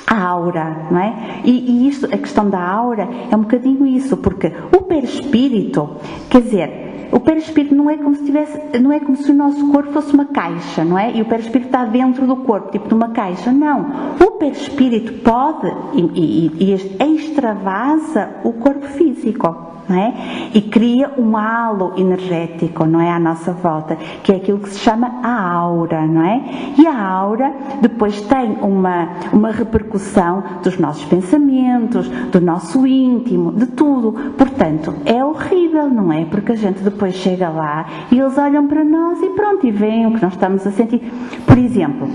a aura, não é? E isto, a questão da aura é um bocadinho isso, porque o perispírito, quer dizer, o perispírito não é como se o nosso corpo fosse uma caixa, não é? E o perispírito está dentro do corpo, tipo de uma caixa. Não. O perispírito pode e extravasa o corpo físico. Não é? E cria um halo energético, não é, à nossa volta, que é aquilo que se chama a aura, não é? E a aura depois tem uma repercussão dos nossos pensamentos, do nosso íntimo, de tudo. Portanto, é horrível, não é? Porque a gente depois chega lá e eles olham para nós e pronto, e veem o que nós estamos a sentir. Por exemplo,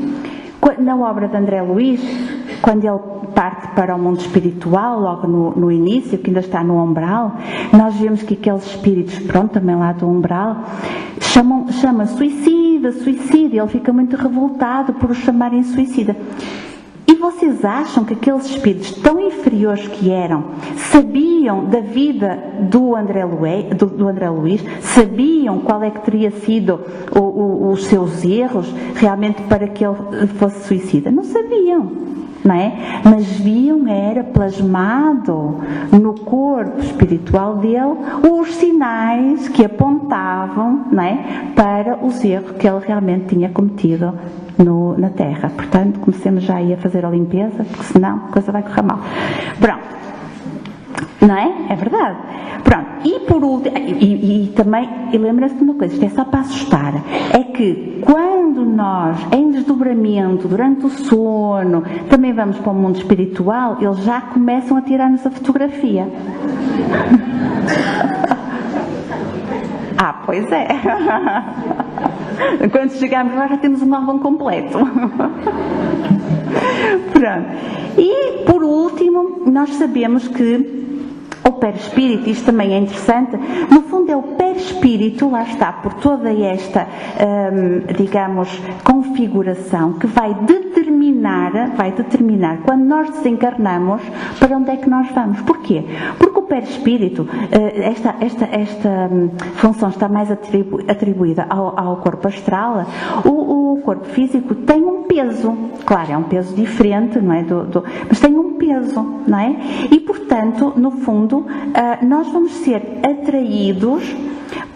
na obra de André Luiz, quando ele parte para o mundo espiritual, logo no início, que ainda está no umbral, nós vemos que aqueles espíritos, pronto, também lá do umbral, chama suicida, suicida, ele fica muito revoltado por o chamarem suicida. E vocês acham que aqueles espíritos tão inferiores que eram, sabiam da vida do André Luiz, sabiam qual é que teria sido os seus erros realmente para que ele fosse suicida? Não sabiam, não é? Mas viam, era plasmado no corpo espiritual dele os sinais que apontavam, não é, para os erros que ele realmente tinha cometido na Terra. Portanto, comecemos já aí a fazer a limpeza, porque senão a coisa vai correr mal. Pronto. Não é? É verdade. Pronto. E por último, e também, e lembra-se de uma coisa, isto é só para assustar, é que quando nós, em desdobramento, durante o sono, também vamos para o mundo espiritual, eles já começam a tirar-nos a fotografia. Ah, pois é. Quando chegamos lá já temos um álbum completo. Pronto. E por último, nós sabemos que o perispírito, isto também é interessante, no fundo é o perispírito, lá está, por toda esta, digamos, configuração que vai determinar, quando nós desencarnamos, para onde é que nós vamos. Porquê? Porque o perispírito, esta função está mais atribuída ao corpo astral. O corpo físico tem um peso, claro, é um peso diferente, não é? Mas tem um peso, não é? E portanto, no fundo, nós vamos ser atraídos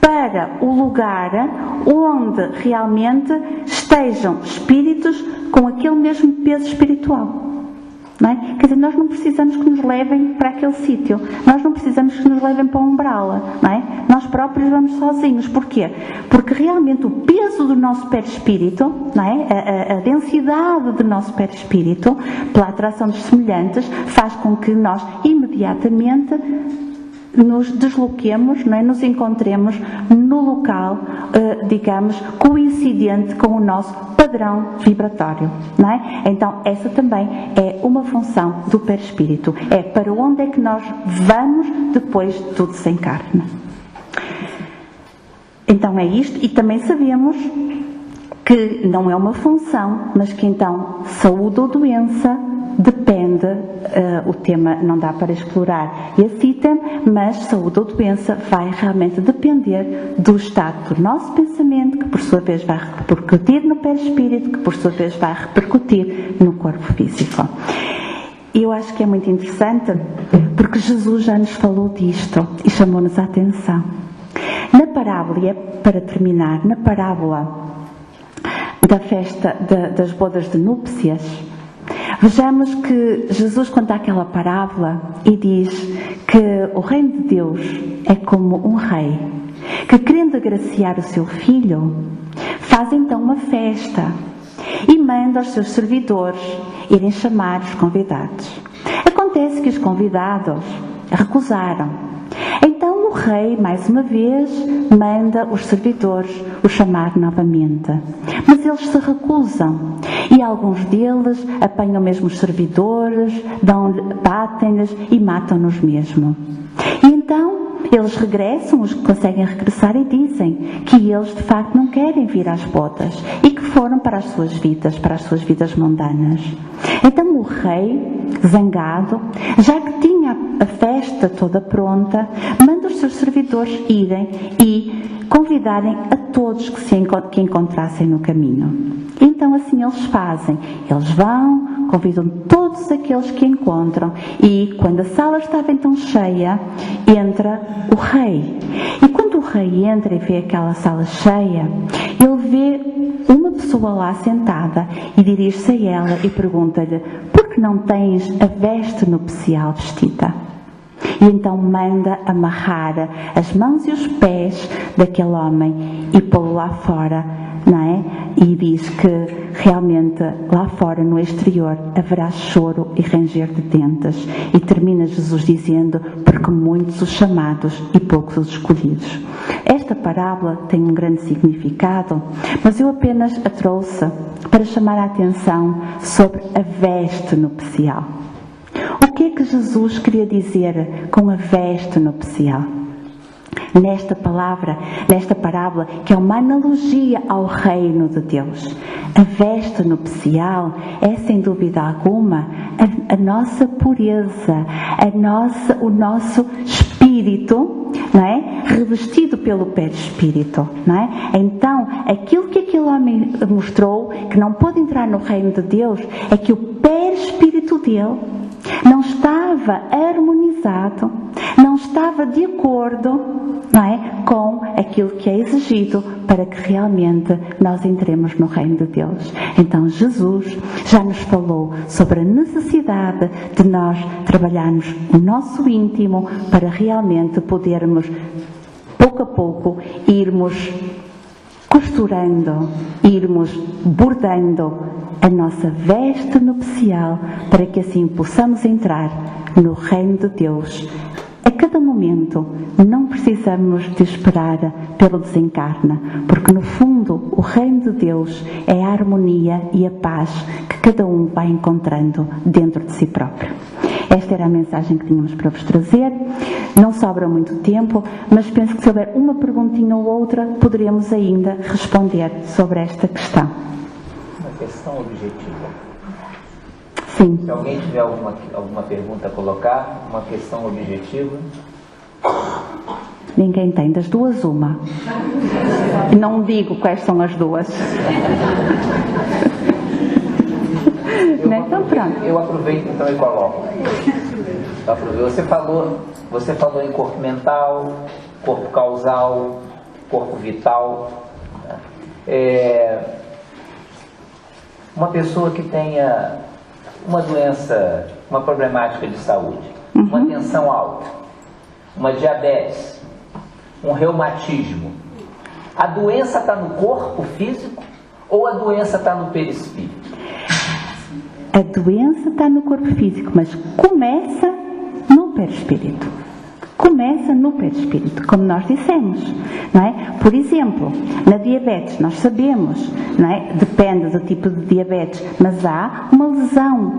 para o lugar onde realmente estejam espíritos com aquele mesmo peso espiritual. Não é? Quer dizer, nós não precisamos que nos levem para aquele sítio, nós não precisamos que nos levem para o umbral, não é? Nós próprios vamos sozinhos. Porquê? Porque realmente o peso do nosso perispírito, não é? A densidade do nosso perispírito, pela atração dos semelhantes, faz com que nós imediatamente nos desloquemos, não é? Nos encontremos no local, digamos, coincidente com o nosso padrão vibratório, não é? Então, essa também é uma função do perispírito. É para onde é que nós vamos depois do desencarne. Então é isto, e também sabemos que não é uma função, mas que então saúde ou doença depende, o tema não dá para explorar esse item, mas saúde ou doença vai realmente depender do estado do nosso pensamento, que por sua vez vai repercutir no perispírito, que por sua vez vai repercutir no corpo físico. Eu acho que é muito interessante, porque Jesus já nos falou disto e chamou-nos a atenção. Na parábola, e é para terminar, na parábola da festa das bodas de núpcias, vejamos que Jesus conta aquela parábola e diz que o reino de Deus é como um rei que, querendo agraciar o seu filho, faz então uma festa e manda aos seus servidores irem chamar os convidados. Acontece que os convidados recusaram. Então o rei, mais uma vez, manda os servidores o chamar novamente. Mas eles se recusam. E alguns deles apanham mesmo os servidores, batem-lhes e matam-nos mesmo. E então eles regressam, os que conseguem regressar, e dizem que eles de facto não querem vir às bodas e que foram para as suas vidas mundanas. Então o rei, zangado, já que tinha a festa toda pronta, manda os seus servidores irem e convidarem a todos que encontrassem no caminho. Então assim eles fazem. Eles vão, convidam todos aqueles que encontram, e quando a sala estava então cheia, entra o rei. E quando o rei entra e vê aquela sala cheia, ele vê uma pessoa lá sentada e dirige-se a ela e pergunta-lhe: por porque não tens a veste nupcial vestida? E então manda amarrar as mãos e os pés daquele homem e pô-lo lá fora, não é? E diz que realmente lá fora, no exterior, haverá choro e ranger de dentes. E termina Jesus dizendo: porque muitos os chamados e poucos os escolhidos. Esta parábola tem um grande significado, mas eu apenas a trouxe para chamar a atenção sobre a veste nupcial. O que é que Jesus queria dizer com a veste nupcial? Nesta parábola, que é uma analogia ao reino de Deus. A veste nupcial é, sem dúvida alguma, a nossa pureza, o nosso espírito, não é? Revestido pelo perispírito, não é? Então, aquilo que aquele homem mostrou, que não pôde entrar no reino de Deus, é que o perispírito dele não estava harmonizado, não estava de acordo, não é, com aquilo que é exigido para que realmente nós entremos no reino de Deus. Então Jesus já nos falou sobre a necessidade de nós trabalharmos o nosso íntimo para realmente podermos, pouco a pouco, irmos costurando, irmos bordando a nossa veste nupcial, para que assim possamos entrar no reino de Deus. A cada momento não precisamos de esperar pelo desencarne, porque no fundo o reino de Deus é a harmonia e a paz que cada um vai encontrando dentro de si próprio. Esta era a mensagem que tínhamos para vos trazer. Não sobra muito tempo, mas penso que se houver uma perguntinha ou outra, poderemos ainda responder sobre esta questão. Uma questão objetiva. Sim. Se alguém tiver alguma pergunta a colocar, uma questão objetiva. Ninguém tem, das duas uma. Não digo quais são as duas. Então pronto. Eu aproveito então e coloco. Você falou em corpo mental, corpo causal, corpo vital. Uma pessoa que tenha uma doença, uma problemática de saúde, uma tensão alta, uma diabetes, um reumatismo, a doença está no corpo físico ou a doença está no perispírito? A doença está no corpo físico, mas começa no perispírito. Começa no perispírito, como nós dissemos, não é? Por exemplo, na diabetes, nós sabemos, não é? Depende do tipo de diabetes, mas há uma lesão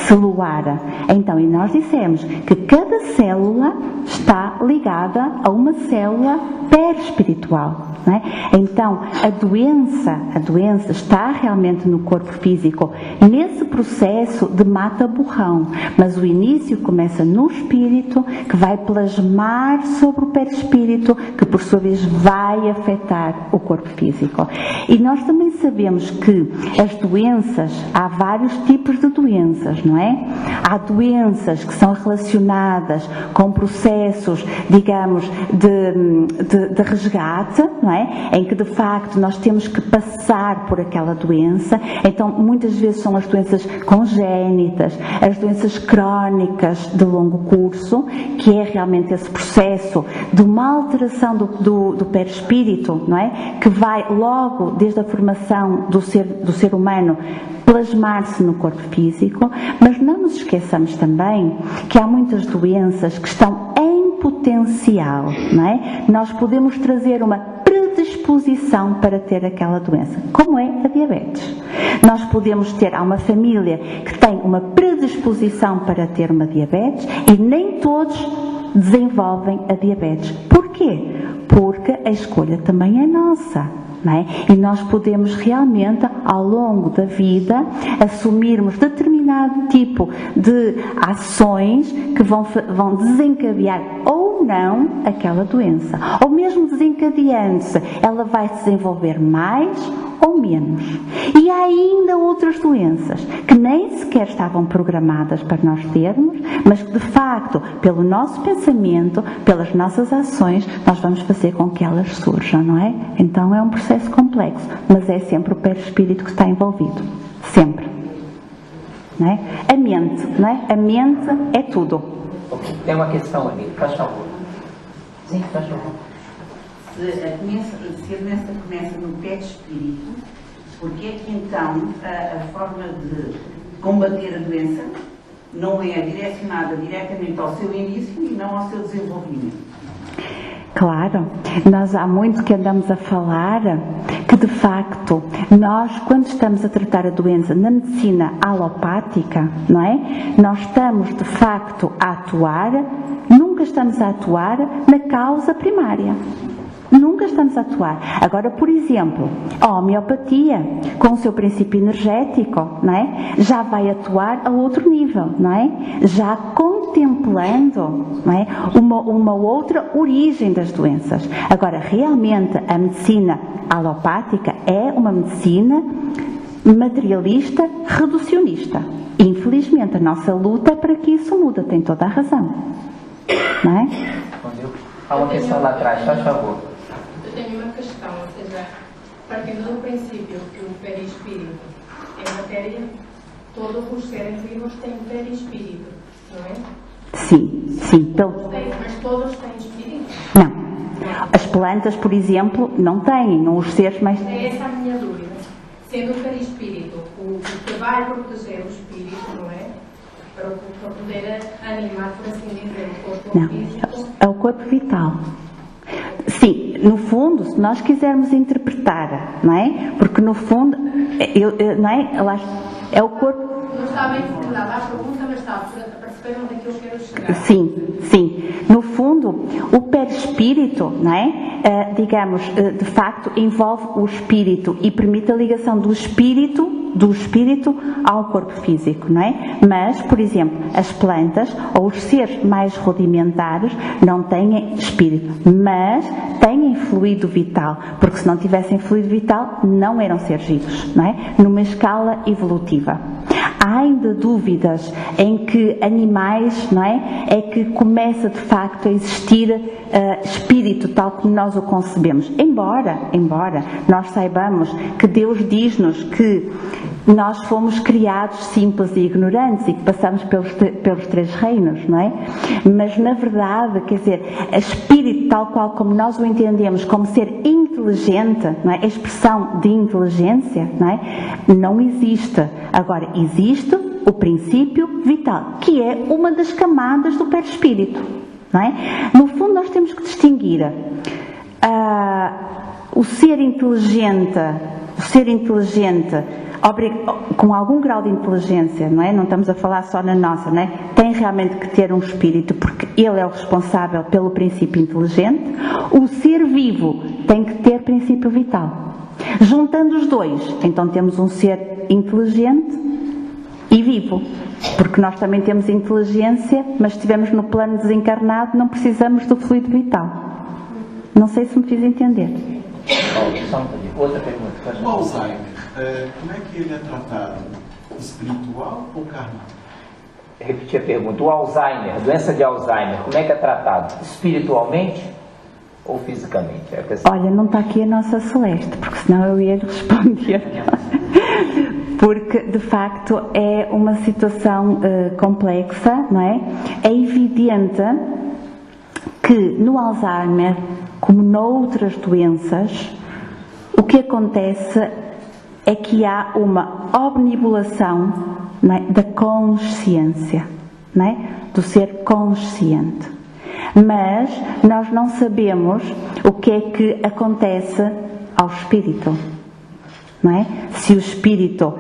celular. Então, e nós dissemos que cada célula está ligada a uma célula perispiritual, não é? Então, a doença está realmente no corpo físico, nesse processo de mata-borrão, mas o início começa no espírito, que vai plasmar sobre o perispírito, que por sua vez vai afetar o corpo físico. E nós também sabemos que as doenças, há vários tipos de doenças, não é? Há doenças que são relacionadas com processos, digamos, de resgate, não é? Em que de facto nós temos que passar por aquela doença. Então muitas vezes são as doenças congénitas, as doenças crónicas de longo curso, que é realmente esse processo de uma alteração do perispírito, não é? Que vai logo desde a formação do ser humano plasmar-se no corpo físico, mas não nos esqueçamos também que há muitas doenças que estão em potencial, não é? Nós podemos trazer uma predisposição para ter aquela doença, como é a diabetes. Nós podemos há uma família que tem uma predisposição para ter uma diabetes e nem todos desenvolvem a diabetes. Porquê? Porque a escolha também é nossa, não é? E nós podemos realmente, ao longo da vida, assumirmos determinado tipo de ações que vão desencadear ou não aquela doença. Ou mesmo desencadeando-se, ela vai se desenvolver mais ou menos. E há ainda outras doenças que nem sequer estavam programadas para nós termos, mas que de facto, pelo nosso pensamento, pelas nossas ações, nós vamos fazer com que elas surjam, não é? Então é um processo complexo, mas é sempre o perispírito que está envolvido. Sempre. não é? A mente, não é? A mente é tudo. Tem uma questão ali, faz favor. Sim, faz favor. Se a doença começa no perispírito, porque é que então a forma de combater a doença não é direcionada diretamente ao seu início e não ao seu desenvolvimento? Claro, nós há muito que andamos a falar que de facto nós, quando estamos a tratar a doença na medicina alopática, não é? Nós estamos de facto a atuar, nunca estamos a atuar na causa primária. Nunca estamos a atuar. Agora, por exemplo, a homeopatia, com o seu princípio energético, não é? Já vai atuar a outro nível, não é? Já contemplando, não é? Uma outra origem das doenças. Agora, realmente, a medicina alopática é uma medicina materialista, reducionista. Infelizmente, a nossa luta é para que isso mude, tem toda a razão. Não é? Há uma questão lá atrás, faz favor. Eu tenho uma questão, ou seja, partindo do princípio que o perispírito é matéria, todos os seres vivos têm perispírito, não é? Sim, sim. Mas todos têm espírito? Não. As plantas, por exemplo, não têm, não os seres mais... É essa a minha dúvida. Sendo o perispírito o que vai proteger o espírito, não é? Para poder animar, por assim dizer, o corpo Não, físico. é o corpo vital. Sim, no fundo, se nós quisermos interpretar, não é? Porque no fundo, não é? Lá é o corpo... Não está bem formulada a pergunta, mas está a perceber onde é que eu quero chegar. Sim, sim. No fundo, o perispírito, não é? Digamos, de facto, envolve o espírito e permite a ligação do espírito ao corpo físico, não é? Mas, por exemplo, as plantas ou os seres mais rudimentares não têm espírito, mas têm fluido vital, porque se não tivessem fluido vital não eram seres vivos, não é? Numa escala evolutiva. Há ainda dúvidas em que animais, não é que começa de facto a existir espírito tal como nós o concebemos. Embora nós saibamos que Deus diz-nos que nós fomos criados simples e ignorantes e que passamos pelos três reinos, não é? Mas na verdade, quer dizer, espírito tal qual como nós o entendemos como ser inteligente, não é? A expressão de inteligência, não é? Não existe. Agora, existe o princípio vital, que é uma das camadas do perispírito, não é? No fundo, nós temos que distinguir o ser inteligente com algum grau de inteligência, não é? Não estamos a falar só na nossa, não é? Tem realmente que ter um espírito, porque ele é o responsável pelo princípio inteligente. O ser vivo tem que ter princípio vital. Juntando os dois, então temos um ser inteligente e vivo, porque nós também temos inteligência, mas se estivermos no plano desencarnado não precisamos do fluido vital. Não sei se me fiz entender. Outra pergunta. O Alzheimer, como é que ele é tratado? Espiritual ou carnal? Repetir a pergunta. O Alzheimer, doença de Alzheimer, como é que é tratado? Espiritualmente ou fisicamente? Olha, não está aqui a nossa Celeste, porque senão eu ia lhe responder. Porque, de facto, é uma situação complexa, não é? É evidente que no Alzheimer, como noutras doenças, o que acontece é que há uma obnibulação, não é, da consciência, não é? Do ser consciente. Mas nós não sabemos o que é que acontece ao espírito, não é? Se o espírito,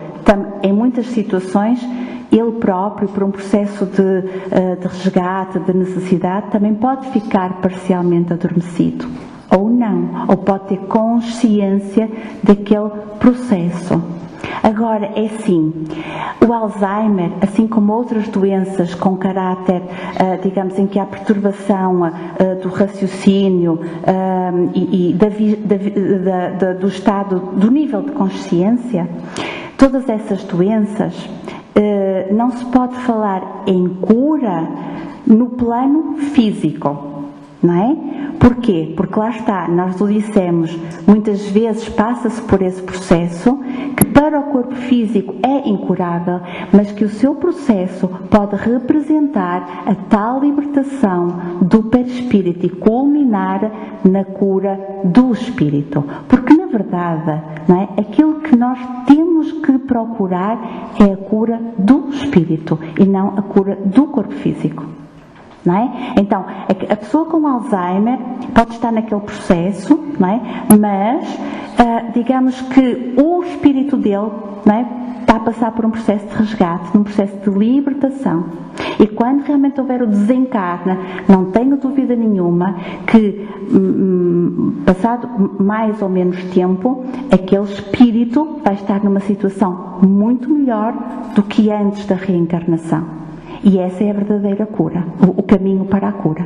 em muitas situações, ele próprio, por um processo de resgate, de necessidade, também pode ficar parcialmente adormecido. Ou não, ou pode ter consciência daquele processo. Agora, é assim, o Alzheimer, assim como outras doenças com caráter, digamos, em que há perturbação do raciocínio e do estado, do nível de consciência, todas essas doenças, não se pode falar em cura no plano físico. não é? Porquê? Porque lá está, nós o dissemos, muitas vezes passa-se por esse processo que para o corpo físico é incurável, mas que o seu processo pode representar a tal libertação do perispírito e culminar na cura do espírito. Porque na verdade, não é? Aquilo que nós temos que procurar é a cura do espírito e não a cura do corpo físico. Não é? Então, a pessoa com Alzheimer pode estar naquele processo, não é? Mas digamos que o espírito dele, não é? Está a passar por um processo de resgate, num processo de libertação. E quando realmente houver o desencarne, não tenho dúvida nenhuma que, passado mais ou menos tempo, aquele espírito vai estar numa situação muito melhor do que antes da reencarnação. E essa é a verdadeira cura, o caminho para a cura,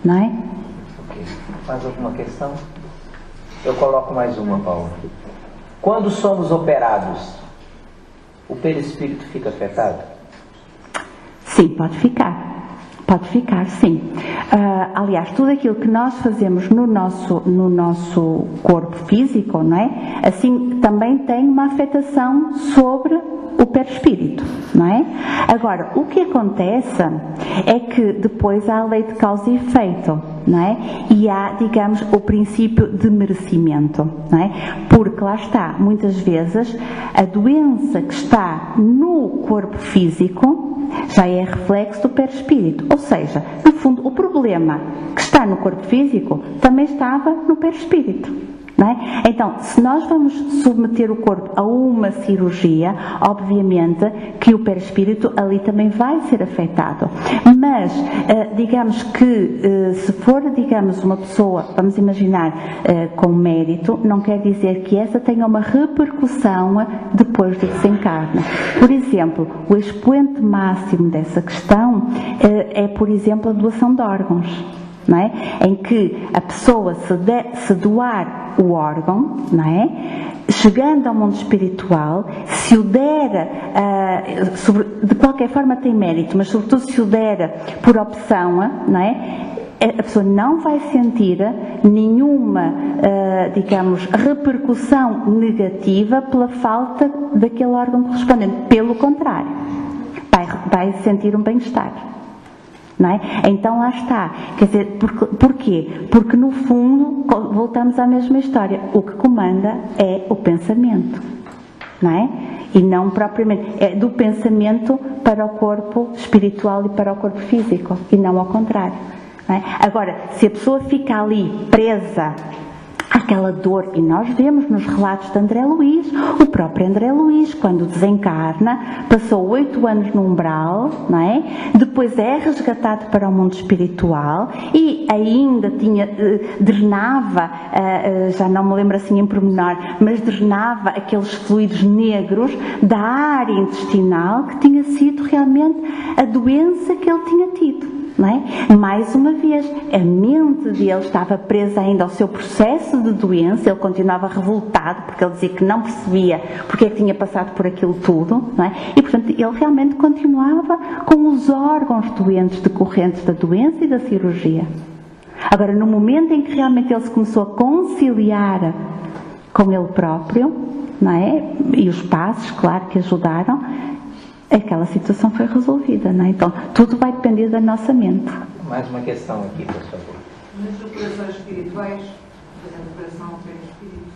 não é? Ok. Mais alguma questão? Eu coloco mais uma, Paula. Quando somos operados, o perispírito fica afetado? Sim, pode ficar. Pode ficar, sim. Aliás, tudo aquilo que nós fazemos no nosso corpo físico, não é? Assim, também tem uma afetação sobre o perispírito, não é? Agora, o que acontece é que depois há a lei de causa e efeito, não é? E há, digamos, o princípio de merecimento, não é? Porque lá está, muitas vezes, a doença que está no corpo físico já é reflexo do perispírito. Ou seja, no fundo, o problema que está no corpo físico também estava no perispírito. Não é? Então, se nós vamos submeter o corpo a uma cirurgia, obviamente que o perispírito ali também vai ser afetado. Mas, digamos que se for, digamos, uma pessoa, vamos imaginar, com mérito, não quer dizer que essa tenha uma repercussão depois do desencarne. Por exemplo, o expoente máximo dessa questão é, por exemplo, a doação de órgãos. Não é? Em que a pessoa se doar o órgão, não é? Chegando ao mundo espiritual, se o der, de qualquer forma tem mérito, mas sobretudo se o der por opção, não é? A pessoa não vai sentir nenhuma, digamos, repercussão negativa pela falta daquele órgão correspondente. Pelo contrário, vai sentir um bem-estar. Não é? Então lá está, quer dizer, porquê? Porque no fundo voltamos à mesma história, o que comanda é o pensamento, não é? E não propriamente, é do pensamento para o corpo espiritual e para o corpo físico, e não ao contrário, não é? Agora, se a pessoa fica ali presa àquela dor, e nós vemos nos relatos de André Luiz, o próprio André Luiz, quando desencarna, passou 8 anos no umbral, não é? Depois é resgatado para o mundo espiritual e ainda drenava, já não me lembro assim em pormenor, mas drenava aqueles fluidos negros da área intestinal que tinha sido realmente a doença que ele tinha tido. Não é? Mais uma vez, a mente dele estava presa ainda ao seu processo de doença, ele continuava revoltado porque ele dizia que não percebia porque é que tinha passado por aquilo tudo, não é? E portanto ele realmente continuava com os órgãos doentes decorrentes da doença e da cirurgia. Agora, no momento em que realmente ele se começou a conciliar com ele próprio, não é? E os passos, claro, que ajudaram, aquela situação foi resolvida, não é? Então, tudo vai depender da nossa mente. Mais uma questão aqui, por favor. Nas operações espirituais, fazendo operação ao perispírito,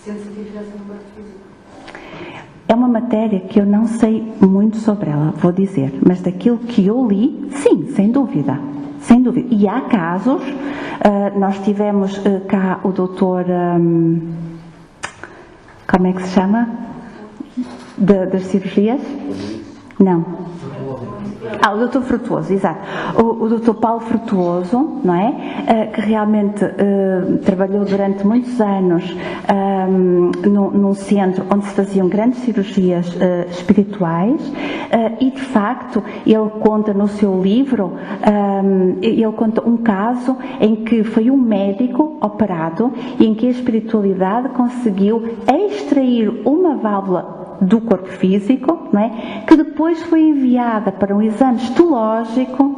sente-se a diferença no corpo físico? É uma matéria que eu não sei muito sobre ela, vou dizer, mas daquilo que eu li, sim, sem dúvida. Sem dúvida. E há casos, nós tivemos cá o doutor, como é que se chama? Das cirurgias? Não. O doutor Frutuoso, exato. O doutor Paulo Frutuoso, não é? Que realmente trabalhou durante muitos anos num centro onde se faziam grandes cirurgias espirituais e, de facto, ele conta no seu livro, ele conta um caso em que foi um médico operado e em que a espiritualidade conseguiu extrair uma válvula do corpo físico, não é? Que depois foi enviada para um exame histológico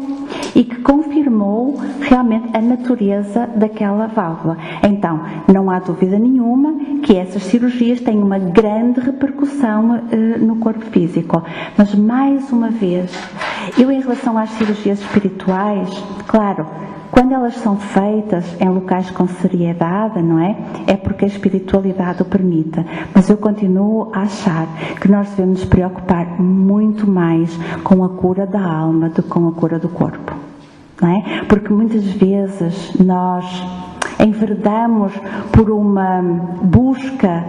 e que confirmou realmente a natureza daquela válvula. Então, não há dúvida nenhuma que essas cirurgias têm uma grande repercussão no corpo físico. Mas, mais uma vez, eu em relação às cirurgias espirituais, claro, quando elas são feitas em locais com seriedade, não é? É porque a espiritualidade o permite. Mas eu continuo a achar que nós devemos nos preocupar muito mais com a cura da alma do que com a cura do corpo, não é? Porque muitas vezes nós enveredamos por uma busca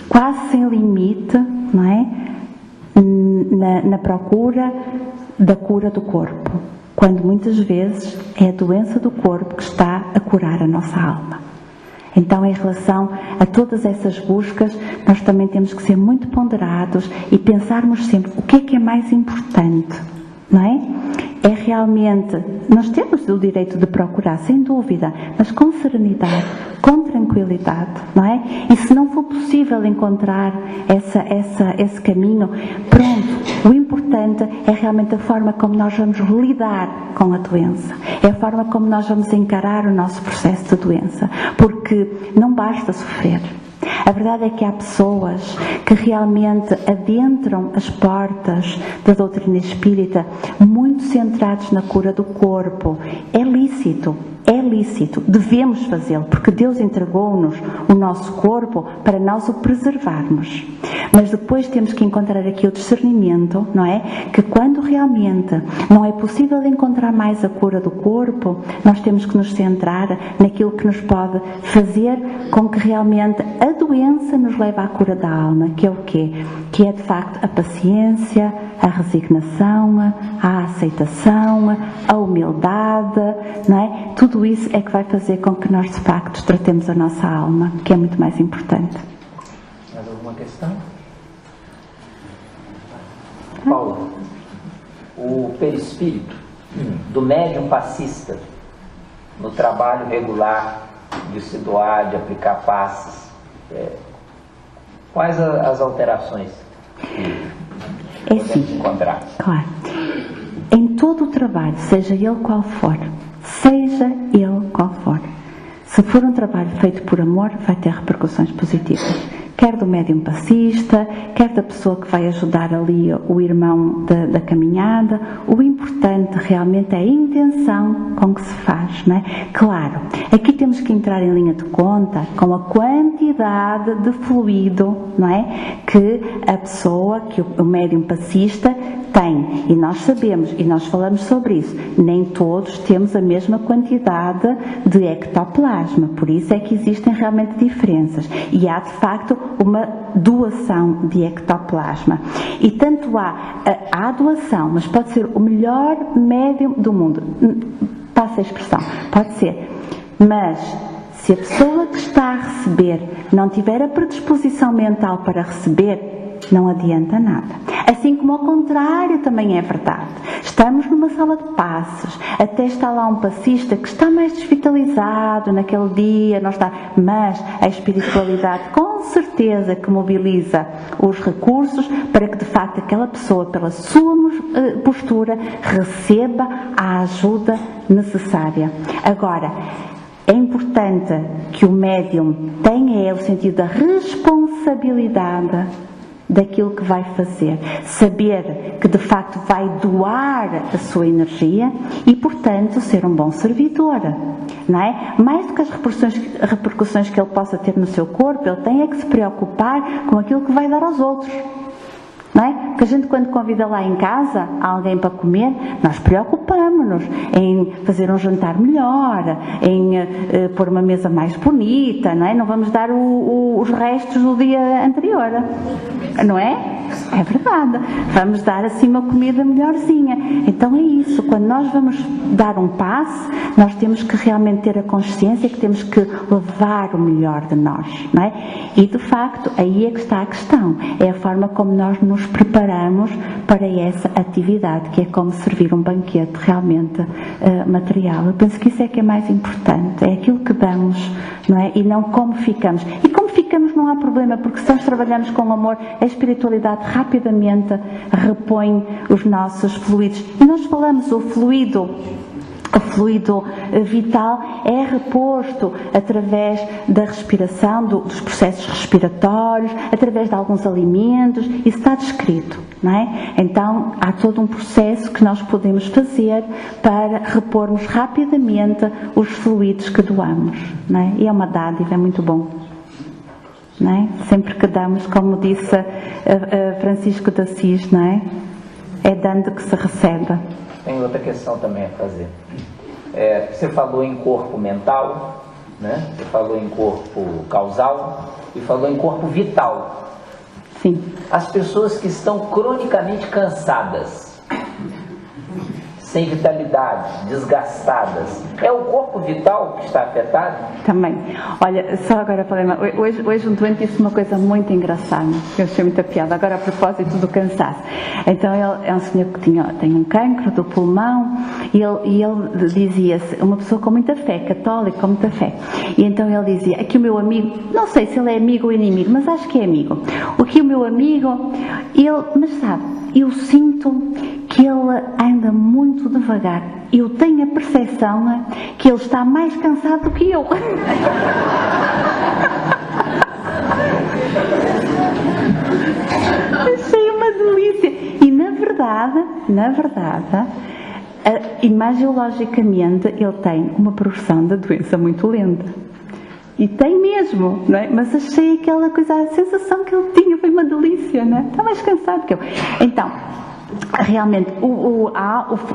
quase sem limite, não é? Na procura da cura do corpo, quando muitas vezes é a doença do corpo que está a curar a nossa alma. Então, em relação a todas essas buscas, nós também temos que ser muito ponderados e pensarmos sempre o que é mais importante, não é? É realmente, nós temos o direito de procurar, sem dúvida, mas com serenidade, com tranquilidade, não é? E se não for possível encontrar esse caminho, pronto, o importante é realmente a forma como nós vamos lidar com a doença, é a forma como nós vamos encarar o nosso processo de doença, porque não basta sofrer. A verdade é que há pessoas que realmente adentram as portas da doutrina espírita muito centrados na cura do corpo. É lícito, devemos fazê-lo, porque Deus entregou-nos o nosso corpo para nós o preservarmos. Mas depois temos que encontrar aqui o discernimento, não é? Que quando realmente não é possível encontrar mais a cura do corpo, nós temos que nos centrar naquilo que nos pode fazer com que realmente a doença nos leve à cura da alma, que é o quê? Que é de facto a paciência, a resignação, a aceitação, a humildade, não é? Tudo isso é que vai fazer com que nós de facto tratemos a nossa alma, que é muito mais importante. Mais alguma questão? Paula, o perispírito do médium passista no trabalho regular de se doar, de aplicar passes, quais as alterações que podemos encontrar? Claro. Em todo o trabalho, seja ele qual for, se for um trabalho feito por amor, vai ter repercussões positivas. Quer do médium passista, quer da pessoa que vai ajudar ali o irmão da caminhada. O importante realmente é a intenção com que se faz, não é? Claro, aqui temos que entrar em linha de conta com a quantidade de fluido, não é? Que a pessoa, que o médium passista tem. E nós sabemos, e nós falamos sobre isso, nem todos temos a mesma quantidade de ectoplasma, por isso é que existem realmente diferenças. E há de facto uma doação de ectoplasma. E tanto há a doação, mas pode ser o melhor médium do mundo. Passa a expressão, pode ser. Mas se a pessoa que está a receber não tiver a predisposição mental para receber, não adianta nada. Assim como ao contrário também é verdade. Estamos numa sala de passes, até está lá um passista que está mais desvitalizado naquele dia, não está, mas a espiritualidade com certeza que mobiliza os recursos para que de facto aquela pessoa, pela sua postura, receba a ajuda necessária. Agora, é importante que o médium tenha o sentido da responsabilidade daquilo que vai fazer, saber que de facto vai doar a sua energia e, portanto, ser um bom servidor, não é? Mais do que as repercussões que ele possa ter no seu corpo, ele tem que se preocupar com aquilo que vai dar aos outros. Não é? Porque a gente, quando convida lá em casa alguém para comer, nós preocupamos-nos em fazer um jantar melhor, em pôr uma mesa mais bonita, não é? Não vamos dar os restos do dia anterior, não é? É verdade. Vamos dar assim uma comida melhorzinha. Então é isso. Quando nós vamos dar um passe, nós temos que realmente ter a consciência que temos que levar o melhor de nós, não é? E de facto, aí é que está a questão. É a forma como nós nos preparamos para essa atividade, que é como servir um banquete realmente material. Eu penso que isso é que é mais importante. É aquilo que damos, não é? E não como ficamos. E como ficamos não há problema, porque se nós trabalhamos com amor, a espiritualidade rapidamente repõe os nossos fluidos. E nós falamos, o fluido vital é reposto através da respiração, dos processos respiratórios, através de alguns alimentos, isso está descrito, não é? Então há todo um processo que nós podemos fazer para repormos rapidamente os fluidos que doamos, não é? E é uma dádiva, é muito bom, não é? Sempre que damos, como disse Francisco de Assis, não é? É dando que se recebe. Tem outra questão também a fazer. Você falou em corpo mental, né? Você falou em corpo causal e falou em corpo vital. Sim. As pessoas que estão cronicamente cansadas, sem vitalidade, desgastadas, é o corpo vital que está afetado? Também. Olha, só agora falei, hoje um doente disse uma coisa muito engraçada, que eu achei muita piada, agora a propósito do cansaço. Então ele é um senhor que tem um cancro do pulmão e ele dizia-se, uma pessoa com muita fé, católica, com muita fé. E então ele dizia, aqui o meu amigo, não sei se ele é amigo ou inimigo, mas acho que é amigo. Aqui o meu amigo, mas sabe, eu sinto que ele anda muito devagar. Eu tenho a percepção que ele está mais cansado do que eu. Achei uma delícia. E na verdade, imagiologicamente, ele tem uma progressão da doença muito lenta. E tem mesmo, não é? Mas achei aquela coisa, a sensação que ele tinha foi uma delícia, não é? Está mais cansado que eu. Então, realmente,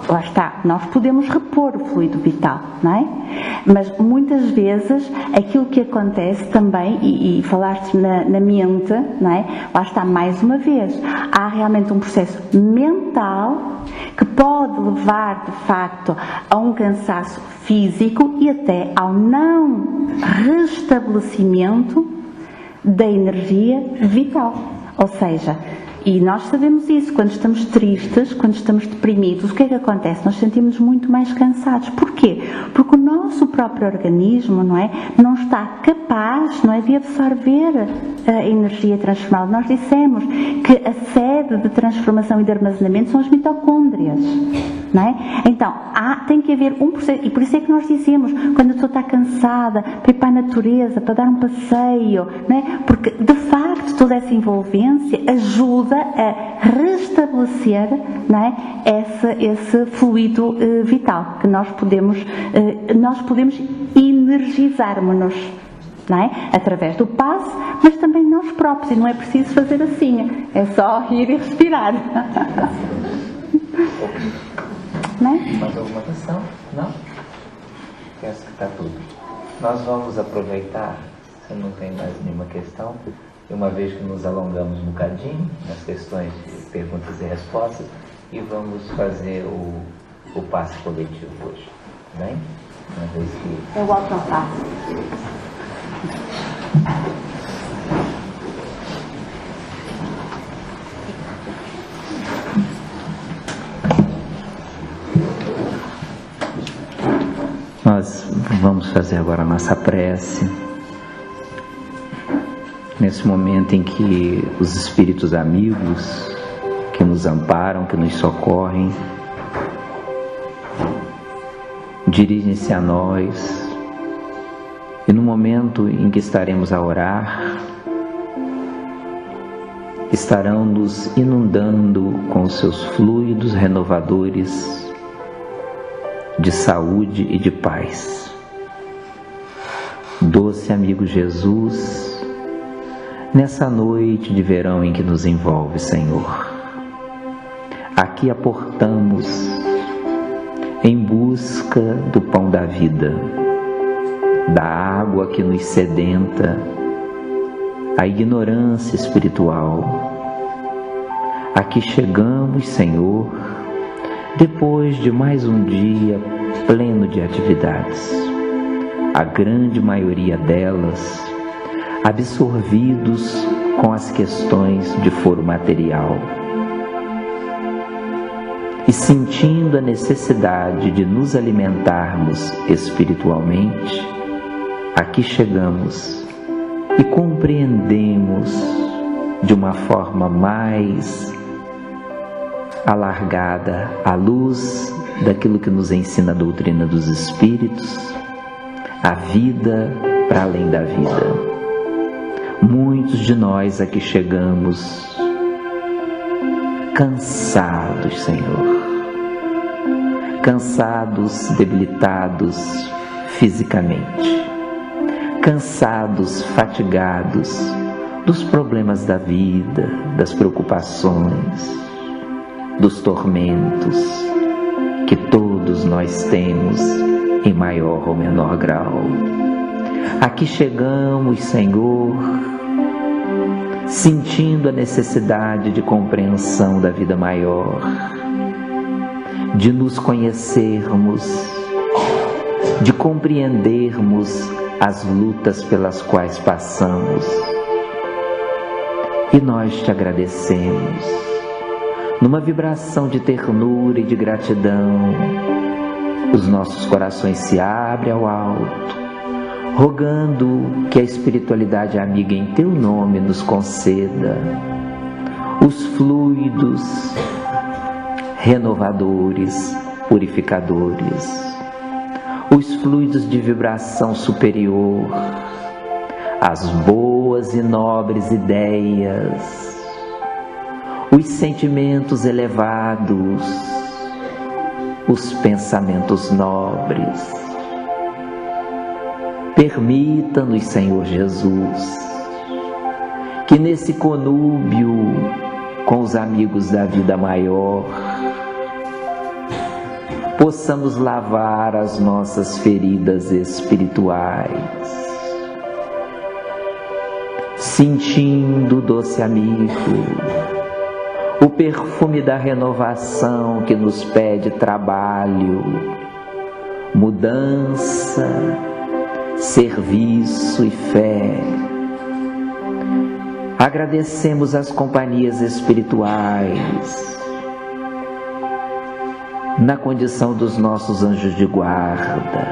lá está, nós podemos repor o fluido vital, não é? Mas muitas vezes aquilo que acontece também, e falaste na mente, não é? Lá está, mais uma vez, há realmente um processo mental que pode levar de facto a um cansaço físico e até ao não restabelecimento da energia vital. Ou seja, e nós sabemos isso, quando estamos tristes, quando estamos deprimidos, o que é que acontece? Nós sentimos muito mais cansados. Porquê? Porque o nosso próprio organismo, não é? Não está capaz, não é, de absorver a energia transformada. Nós dissemos que a sede de transformação e de armazenamento são as mitocôndrias, não é? Então, tem que haver um processo, e por isso é que nós dizemos, quando a pessoa está cansada, para ir para a natureza, para dar um passeio, não é? Porque, de facto, toda essa envolvência ajuda a restabelecer, não é, esse fluido vital que nós podemos energizar-nos, não é? Através do passe, mas também nós próprios, e não é preciso fazer assim, é só ir e respirar. Não é? Mais alguma questão? Não? Penso que está tudo. Nós vamos aproveitar, se não tem mais nenhuma questão, uma vez que nos alongamos um bocadinho nas questões de perguntas e respostas, e vamos fazer o passe coletivo hoje. Bem? Uma vez que... Eu volto ao passe. Nós vamos fazer agora a nossa prece. Nesse momento em que os espíritos amigos que nos amparam, que nos socorrem, dirigem-se a nós, e no momento em que estaremos a orar, estarão nos inundando com os seus fluidos renovadores de saúde e de paz. Doce amigo Jesus, nessa noite de verão em que nos envolve, Senhor, aqui aportamos em busca do pão da vida, da água que nos sedenta a ignorância espiritual. Aqui chegamos, Senhor, depois de mais um dia pleno de atividades, a grande maioria delas absorvidos com as questões de foro material, e sentindo a necessidade de nos alimentarmos espiritualmente, aqui chegamos e compreendemos de uma forma mais alargada, à luz daquilo que nos ensina a doutrina dos Espíritos, a vida para além da vida. Muitos de nós aqui chegamos cansados, Senhor, cansados, debilitados fisicamente, cansados, fatigados dos problemas da vida, das preocupações, dos tormentos que todos nós temos em maior ou menor grau. Aqui chegamos, Senhor, sentindo a necessidade de compreensão da vida maior, de nos conhecermos, de compreendermos as lutas pelas quais passamos. E nós te agradecemos, numa vibração de ternura e de gratidão. Os nossos corações se abrem ao alto, rogando que a espiritualidade amiga em teu nome nos conceda os fluidos renovadores, purificadores, os fluidos de vibração superior, as boas e nobres ideias, os sentimentos elevados, os pensamentos nobres. Permita-nos, Senhor Jesus, que nesse conúbio com os amigos da vida maior, possamos lavar as nossas feridas espirituais, sentindo, doce amigo, o perfume da renovação que nos pede trabalho, mudança, serviço e fé. Agradecemos as companhias espirituais, na condição dos nossos anjos de guarda,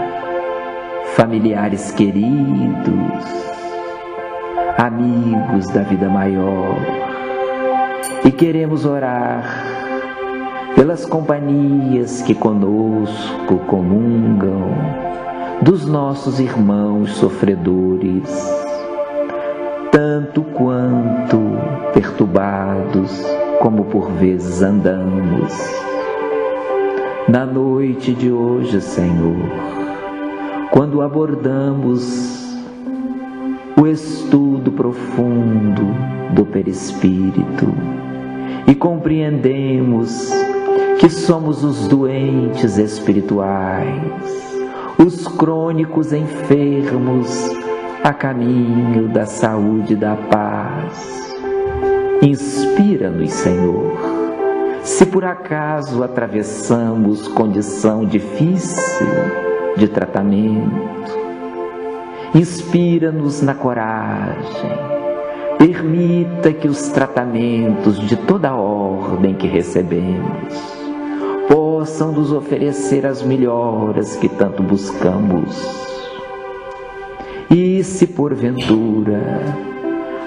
familiares queridos, amigos da vida maior. E queremos orar pelas companhias que conosco comungam, dos nossos irmãos sofredores, tanto quanto perturbados como por vezes andamos. Na noite de hoje, Senhor, quando abordamos o estudo profundo do perispírito e compreendemos que somos os doentes espirituais, os crônicos enfermos a caminho da saúde e da paz, inspira-nos, Senhor. Se por acaso atravessamos condição difícil de tratamento, inspira-nos na coragem. Permita que os tratamentos de toda ordem que recebemos possam nos oferecer as melhoras que tanto buscamos. E se porventura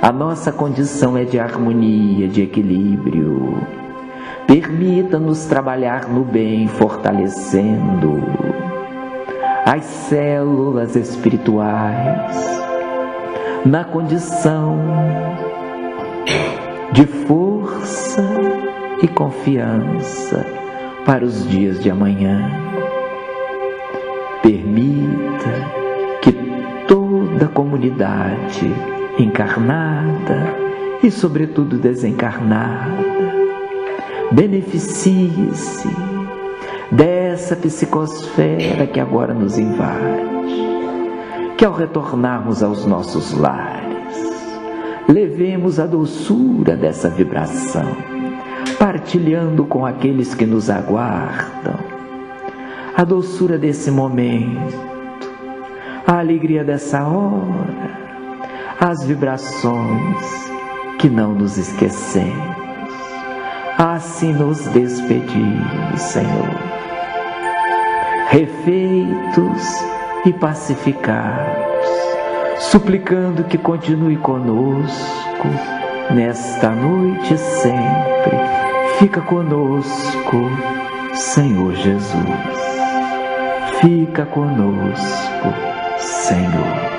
a nossa condição é de harmonia, de equilíbrio, permita-nos trabalhar no bem, fortalecendo as células espirituais na condição de força e confiança para os dias de amanhã. Permita que toda a comunidade encarnada e sobretudo desencarnada beneficie-se dessa psicosfera que agora nos invade, que ao retornarmos aos nossos lares, levemos a doçura dessa vibração, partilhando com aqueles que nos aguardam a doçura desse momento, a alegria dessa hora, as vibrações que não nos esquecemos. Assim nos despedimos, Senhor, refeitos e pacificados, suplicando que continue conosco nesta noite sempre. Fica conosco, Senhor Jesus. Fica conosco, Senhor.